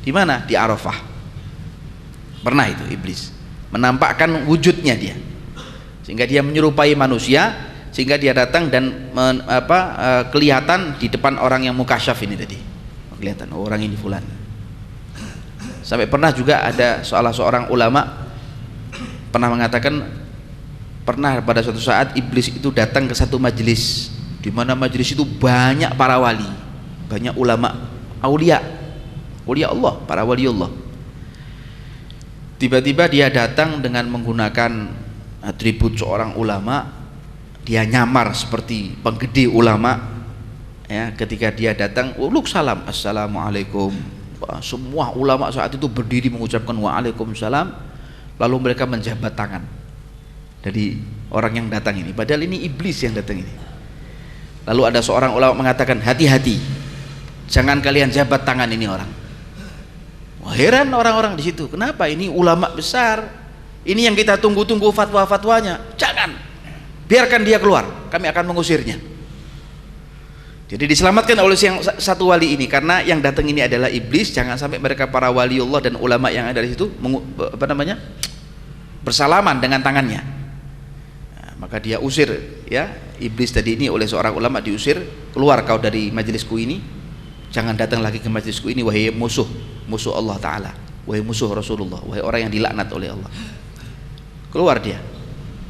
Di mana? Di Arafah. Pernah itu iblis menampakkan wujudnya dia, sehingga dia menyerupai manusia sehingga dia datang dan kelihatan di depan orang yang mukasyaf ini tadi, kelihatan orang ini fulan. Sampai pernah juga ada salah seorang ulama pernah mengatakan, pernah pada suatu saat iblis itu datang ke satu majelis, di mana majelis itu banyak para wali, banyak ulama, aulia Allah, para wali Allah. Tiba-tiba dia datang dengan menggunakan atribut seorang ulama, dia nyamar seperti penggede ulama, ya. Ketika dia datang, uluk salam, assalamualaikum. Semua ulama saat itu berdiri mengucapkan waalaikumsalam, lalu mereka menjabat tangan dari orang yang datang ini, padahal ini iblis yang datang ini. Lalu ada seorang ulama mengatakan, hati-hati, jangan kalian jabat tangan ini orang. Wah, heran orang-orang di situ, kenapa ini ulama besar, ini yang kita tunggu-tunggu fatwa-fatwanya, jangan, biarkan dia keluar, kami akan mengusirnya. Jadi diselamatkan oleh yang satu wali ini, karena yang datang ini adalah iblis. Jangan sampai mereka para waliullah dan ulama yang ada di situ bersalaman dengan tangannya. Nah, maka dia usir, ya, iblis tadi ini oleh seorang ulama diusir, keluar kau dari majelisku ini, jangan datang lagi ke majelisku ini, wahai musuh Allah Ta'ala, wahai musuh Rasulullah, wahai orang yang dilaknat oleh Allah. Keluar dia.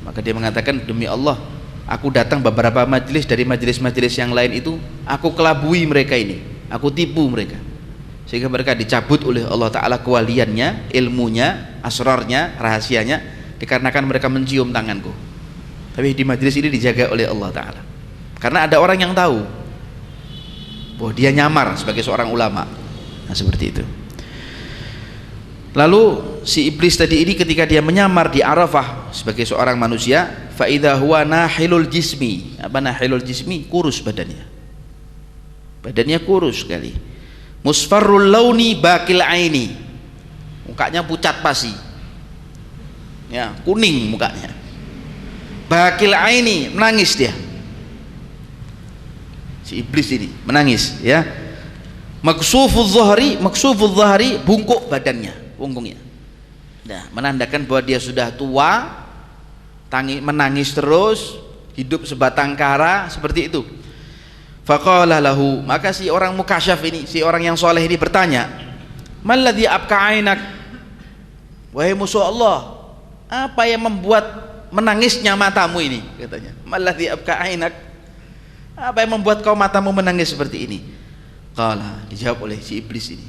Maka dia mengatakan, demi Allah, aku datang beberapa majelis, dari majelis-majelis yang lain itu aku kelabui mereka ini, aku tipu mereka, sehingga mereka dicabut oleh Allah Ta'ala kewaliannya, ilmunya, asrarnya, rahasianya, dikarenakan mereka mencium tanganku. Tapi di majelis ini dijaga oleh Allah Ta'ala, karena ada orang yang tahu bahwa dia nyamar sebagai seorang ulama. Nah, seperti itu. Lalu si iblis tadi ini ketika dia menyamar di Arafah sebagai seorang manusia, fa idza huwa nahilul jismi. Apa nahilul jismi? Kurus badannya. Badannya kurus sekali. Musfarrul launi bakil aini. Mukanya pucat pasi. Ya, kuning mukanya. Bakil aini, menangis dia. Si iblis ini menangis, ya. Maksufuz zahri, bungkuk badannya, punggungnya. Nah, menandakan bahwa dia sudah tua, menangis terus, hidup sebatang kara, seperti itu. Faqala lahu, maka si orang mukasyaf ini, si orang yang soleh ini bertanya, malladzi abka ainak, wahai musuh Allah, apa yang membuat menangisnya matamu ini, katanya. Malladzi abka ainak, apa yang membuat kau matamu menangis seperti ini? Qala, dijawab oleh si iblis ini,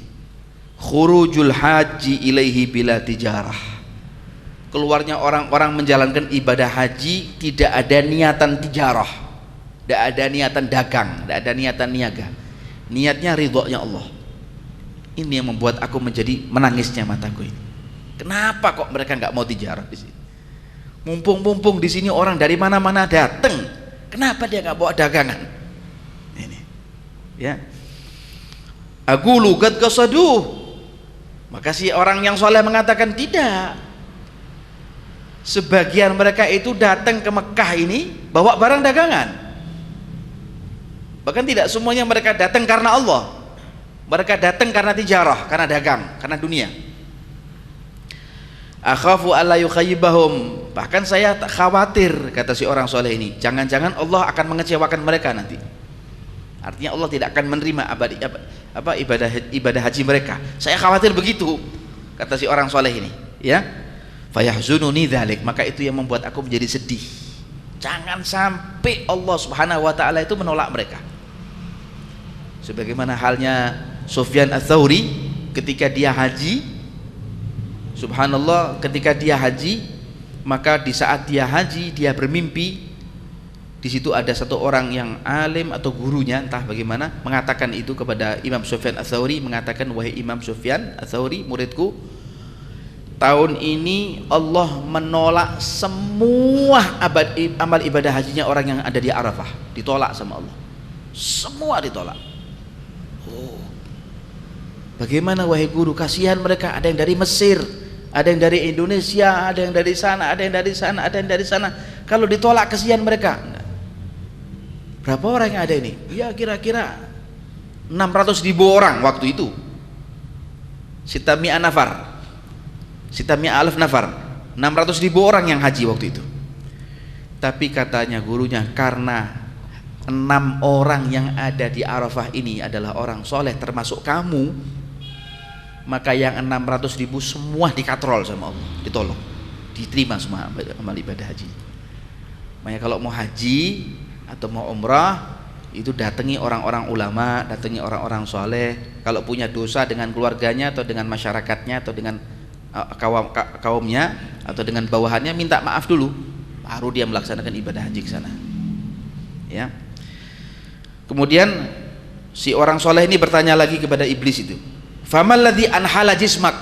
khurujul haji ilaihi bila tijarah. Keluarnya orang-orang menjalankan ibadah haji tidak ada niatan tijarah, tidak ada niatan dagang, tidak ada niatan niaga, niatnya ridhonya Allah. Ini yang membuat aku menjadi menangisnya mataku ini. Kenapa kok mereka nggak mau tijarah di sini? Mumpung di sini orang dari mana-mana datang, kenapa dia nggak bawa dagangan? Ini, ya. Aku lugat kesaduh. Maka si orang yang soleh mengatakan, tidak, sebagian mereka itu datang ke Mekah ini bawa barang dagangan. Bahkan tidak semuanya mereka datang karena Allah, mereka datang karena tijarah, karena dagang, karena dunia. Akhafu alla yukhayyibahum, bahkan saya khawatir, kata si orang soleh ini, jangan-jangan Allah akan mengecewakan mereka nanti. Artinya Allah tidak akan menerima ibadah haji mereka. Saya khawatir begitu, kata si orang soleh ini, ya. Fayahzununi dzalik, maka itu yang membuat aku menjadi sedih. Jangan sampai Allah Subhanahu wa taala itu menolak mereka. Sebagaimana halnya Sufyan Ats-Tsauri ketika dia haji, subhanallah, ketika dia haji, maka di saat dia haji dia bermimpi. Di situ ada satu orang yang alim atau gurunya, entah bagaimana, mengatakan itu kepada Imam Sufyan Ats-Tsauri, mengatakan, wahai Imam Sufyan Ats-Tsauri, muridku, tahun ini Allah menolak semua amal ibadah hajinya orang yang ada di Arafah, ditolak sama Allah, semua ditolak. Oh, bagaimana wahai guru, kasihan mereka, ada yang dari Mesir, ada yang dari Indonesia, ada yang dari sana, ada yang dari sana, ada yang dari sana, kalau ditolak kasihan mereka. Berapa orang yang ada ini? Ya kira-kira 600.000 orang waktu itu. Sitami'a alaf nafar, 600.000 orang yang haji waktu itu. Tapi katanya gurunya, karena 6 orang yang ada di Arafah ini adalah orang soleh termasuk kamu, maka yang 600.000 semua dikatrol sama Allah, ditolong, diterima semua amal ibadah haji. Makanya kalau mau haji atau mau umrah itu datangi orang-orang ulama, datangi orang-orang soleh. Kalau punya dosa dengan keluarganya atau dengan masyarakatnya atau dengan kaumnya atau dengan bawahannya, minta maaf dulu, baru dia melaksanakan ibadah haji ke sana. Ya. Kemudian si orang soleh ini bertanya lagi kepada iblis itu, famal ladzi anhala jismak,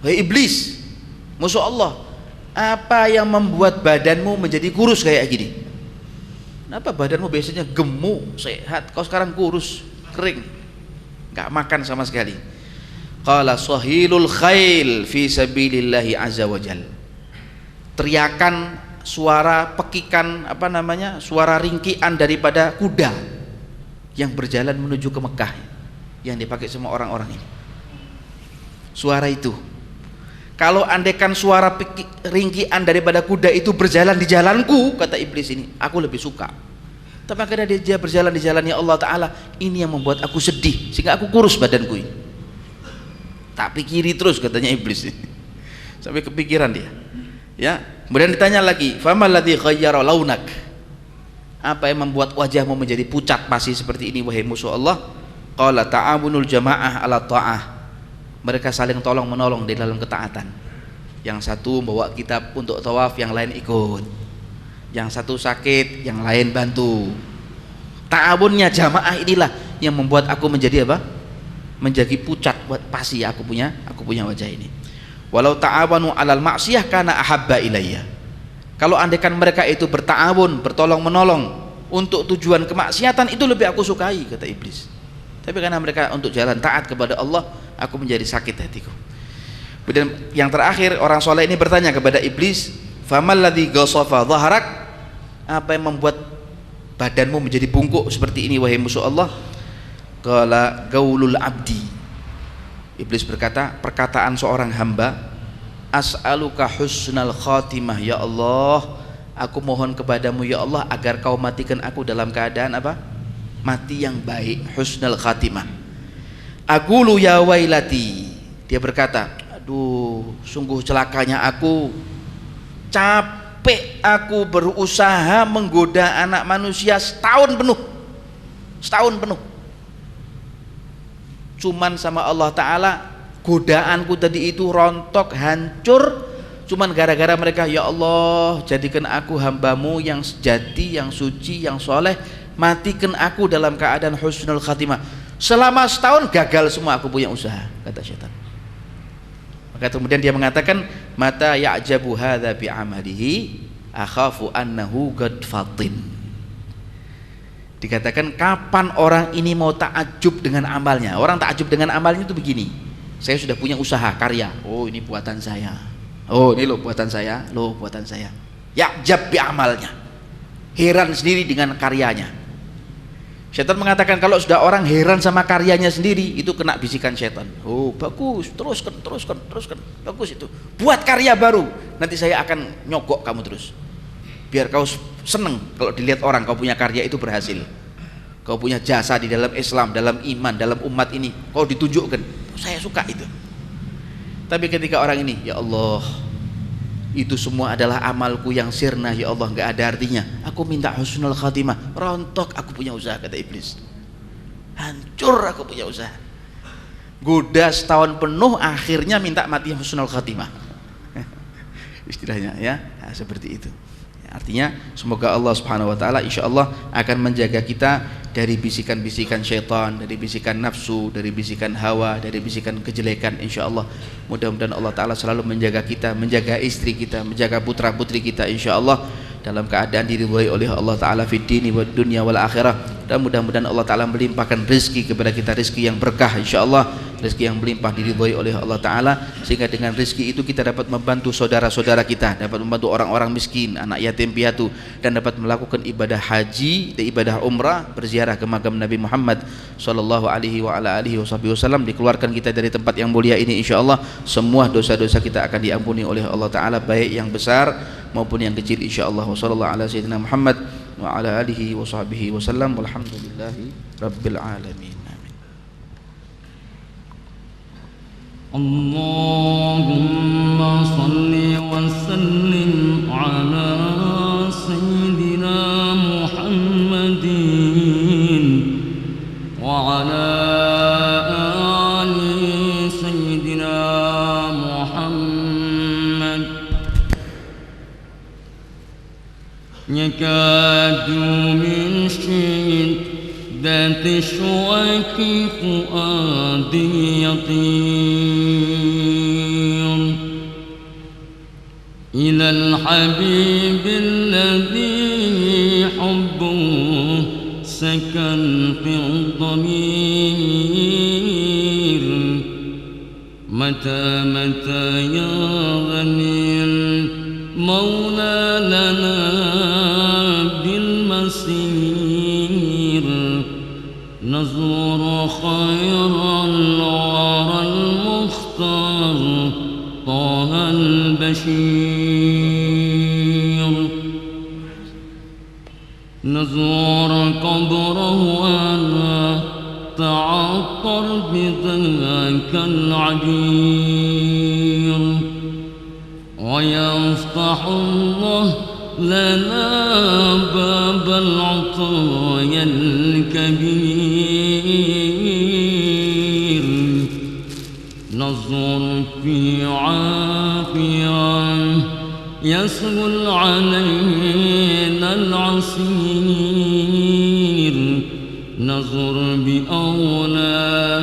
wahai iblis, musuh Allah, apa yang membuat badanmu menjadi kurus kayak gini? Kenapa badanmu biasanya gemuk, sehat, kau sekarang kurus, kering, nggak makan sama sekali? Qala sahilul khail fi sabilillahi azza wajal. Teriakan, suara pekikan, suara ringkian daripada kuda yang berjalan menuju ke Mekah, yang dipakai semua orang-orang ini. Suara itu, kalau andaikan suara ringkian daripada kuda itu berjalan di jalanku, kata iblis ini, aku lebih suka. Tapi karena dia berjalan di jalannya Allah Ta'ala, ini yang membuat aku sedih, sehingga aku kurus badanku ini. Tak pikiri terus, katanya iblis ini. Sampai kepikiran dia. Ya, kemudian ditanya lagi, famal ladzi ghayyara launak, apa yang membuat wajahmu menjadi pucat pasi seperti ini wahai musuh Allah? Qala ta'awunul jamaah ala ta'ah. Mereka saling tolong menolong di dalam ketaatan. Yang satu membawa kitab untuk tawaf, yang lain ikut. Yang satu sakit, yang lain bantu. Ta'awunnya jamaah inilah yang membuat aku menjadi apa? Menjadi pucat buat pasi aku punya wajah ini. Walau ta'awanu alal maksiyah kana ahabba ilayya. Kalau andaikan mereka itu berta'awun, bertolong menolong untuk tujuan kemaksiatan, itu lebih aku sukai, kata iblis. Tapi karena mereka untuk jalan taat kepada Allah, aku menjadi sakit hatiku. Kemudian yang terakhir, orang soleh ini bertanya kepada iblis, famal ladzi ghasafa dhahrak, apa yang membuat badanmu menjadi bungkuk seperti ini wahai musuh Allah? Qala gaulul abdi. Iblis berkata, perkataan seorang hamba, as'aluka husnal khatimah, ya Allah, aku mohon kepadamu ya Allah agar kau matikan aku dalam keadaan apa? Mati yang baik, husnal khatimah. Aqulu ya wailati, dia berkata, aduh sungguh celakanya aku, capek aku berusaha menggoda anak manusia setahun penuh, cuman sama Allah Ta'ala godaanku tadi itu rontok, hancur, cuman gara-gara mereka. Ya Allah, jadikan aku hambamu yang sejati, yang suci, yang soleh, matikan aku dalam keadaan husnul khatimah. Selama setahun gagal semua aku punya usaha, kata syaitan. Maka kemudian dia mengatakan, mata ya'jabu hadza bi'amalihi akhafu annahu qad fatin. Dikatakan kapan orang ini mau takjub dengan amalnya. Orang takjub dengan amalnya itu begini, saya sudah punya usaha karya, oh ini buatan saya, oh ini loh buatan saya, loh buatan saya. Ya'jab bi amalnya, heran sendiri dengan karyanya. Syaitan mengatakan kalau sudah orang heran sama karyanya sendiri, itu kena bisikan syaitan. Oh bagus, teruskan, bagus itu, buat karya baru, nanti saya akan nyogok kamu terus, biar kau seneng kalau dilihat orang kau punya karya itu berhasil, kau punya jasa di dalam Islam, dalam iman, dalam umat ini, kau ditunjukkan, saya suka itu. Tapi ketika orang ini, ya Allah, itu semua adalah amalku yang sirna, ya Allah, nggak ada artinya, aku minta husnul khatimah, rontok aku punya usaha, kata iblis, hancur aku punya usaha, goda setahun penuh, akhirnya minta mati husnul khatimah. Istilahnya ya, nah, seperti itu. Artinya semoga Allah Subhanahu wa taala insyaallah akan menjaga kita dari bisikan-bisikan syaitan, dari bisikan nafsu, dari bisikan hawa, dari bisikan kejelekan insyaallah. Mudah-mudahan Allah taala selalu menjaga kita, menjaga istri kita, menjaga putra-putri kita insyaallah dalam keadaan diridhai oleh Allah taala fid dini wad dunya wal akhirah. Dan mudah-mudahan Allah taala melimpahkan rezeki kepada kita, rezeki yang berkah insyaallah, rezeki yang melimpah diridhoi oleh Allah Ta'ala, sehingga dengan rezeki itu kita dapat membantu saudara-saudara kita, dapat membantu orang-orang miskin, anak yatim piatu, dan dapat melakukan ibadah haji dan ibadah umrah, berziarah ke makam Nabi Muhammad sallallahu alaihi wa ala alihi wasallam. Dikeluarkan kita dari tempat yang mulia ini, insyaallah semua dosa-dosa kita akan diampuni oleh Allah Ta'ala, baik yang besar maupun yang kecil, insyaallah. Wassallallahu ala sayyidina Muhammad wa ala alihi wa sahbihi wasallam, walhamdulillahi rabbil alamin. Allahumma salli wa sallim ala sayyidina Muhammadin wa ala ali sayyidina Muhammad. Yakadu min شدة الشوق فؤادي يطير إلى الحبيب الذي حبه سكن في الضمير. متى يا غني المولى لنا بالمسير نزور خير الورى المختار طه البشير. نزور قبره وانا تعطر بذاك العبير. ويفتح الله لنا باب العطايا الكبير. نظر في عافية يسهل علينا العسير. نظر بأولادنا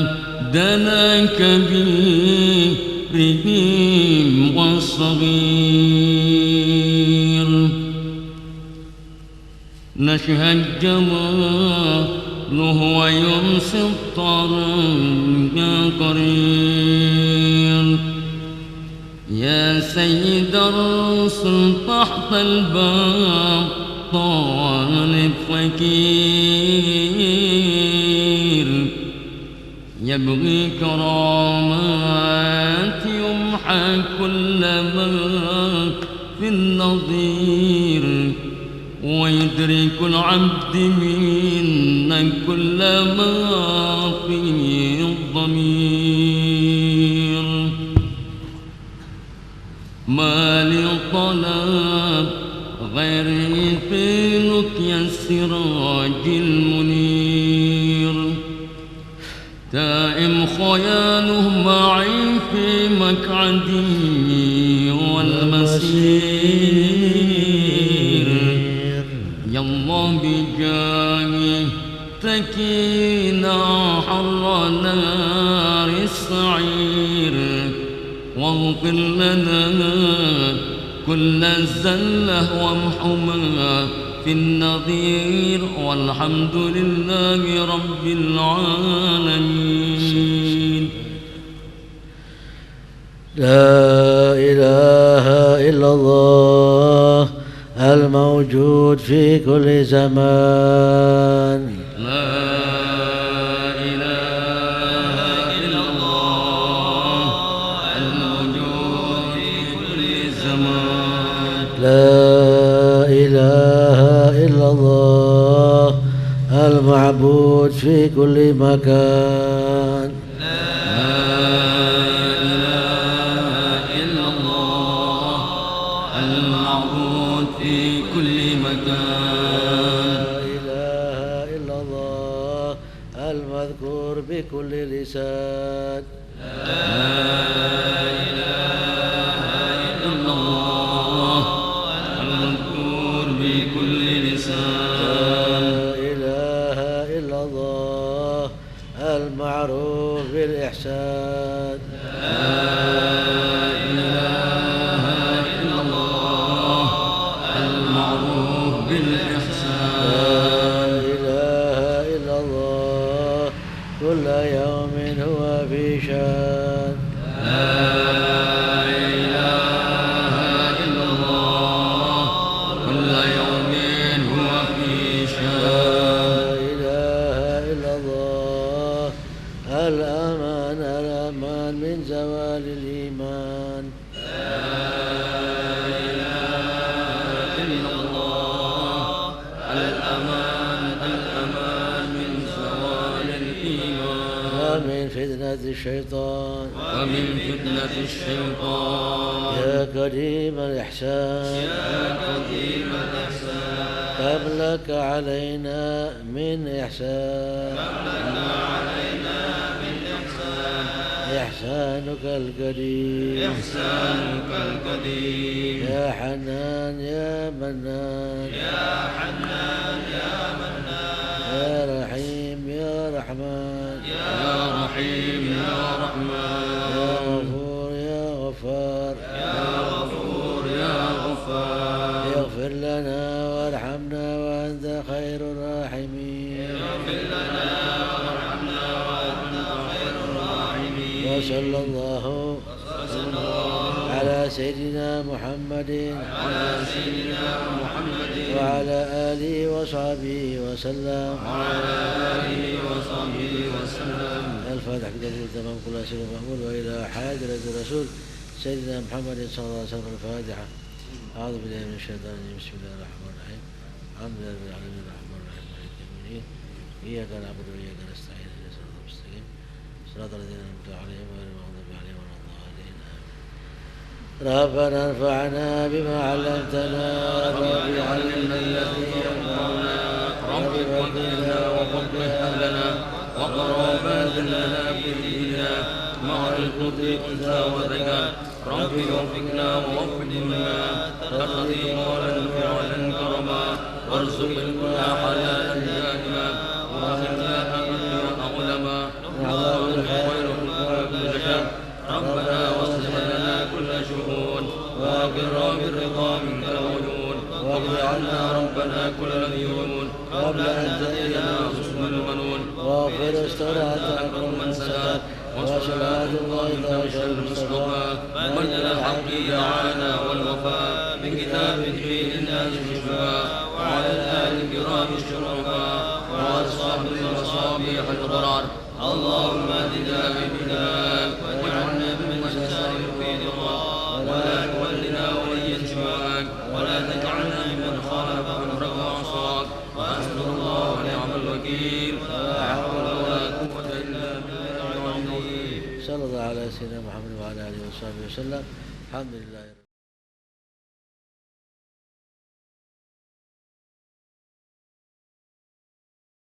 كبيرهم والصغير. نشهد جماله ويمسي الطريق قرير. يا سيد الرسل تحت الباب طالب فكير. يبغي كرامات يمحى كل ما في النظير. ويدرك العبد منا كل ما فيه الضمير. ما لطلب غير في لقيا السراج المنير. دائم خياله معي في مقعدي والمسير. يا الله بجاني تكينا حر نار السعير. واغفر لنا كل الزلة وامحما في النظير. والحمد لله رب العالمين. لا إله إلا الله الموجود في كل زمان. لا إله إلا الله الموجود في كل زمان. لا إله إلا الله المعبود في كل مكان. بكل لسان. لا إله إلا الله المذكور بكل لسان. لا إله إلا الله المعروف بالإحسان. لا إله إلا الله المعروف بالإحسان. لا إله إلا الله كل يوم هو في شأن. الشيطان ومن فتنة الشيطان يا قديم الإحسان كم لك علينا من إحسان إحسانك القديم يا حنان يا منان يا رحيم يا رحمن يا رحيم يا رحمن يا غفور يا غفار يا غفار اغفر لنا وارحمنا وأنت خير الراحمين وصلى الله على سيدنا محمد وعلى آله وصحبه وسلم الفاتح كتاب تمام كل سر مأمول وإلى حاضرة الرسول سيدنا محمد صلى الله عليه وسلم. الفاتحة. أعوذ بالله من الشيطان الرجيم. بسم الله الرحمن الرحيم. الحمد لله رب العالمين الرحمن الرحيم مالك يوم الدين إياك نعبد وإياك نستعين اهدنا الصراط المستقيم صراط الذين أنعمت عليهم غير المغضوب عليهم ولا الضالين آمين. ربنا انفعنا بما علمتنا رب علمنا الذي ينفعنا رب وكلنا وفقه أهلنا وقرابات لنا في ديننا مع القدر أنثى وذكاء رب وفقنا ووفق لما تقضي قولا فعلا كرما وارزقنا حلالا دائما واخرنا أمنا وأغلما نعوذ خير كل شر ربنا واصلح لنا كل شؤون واقر بالرضا منك العيون واجعلنا ربنا كل ديون قبل أن تأتينا حسن المنون واغفر استرعت أكرم من سكت وصلاة الله تعالى المصطفى من الحق دعانا والوفاء بكتاب فيه الناس شفاء وعلى الآل الكرام الشرفاء وعلى صاحب المصابيح الغرار اللهم اهدنا بهداك واجعلنا ممن سائر في رضاك ولا تولنا وليا سواك ولا تجعلنا ممن خالف امرك وعصاك وحسبنا الله ونعم الوكيل لا حول ولا قوه الا بالله العظيم. صلى الله على سيدنا محمد وعلى آله وصحبه وسلم. الحمد لله.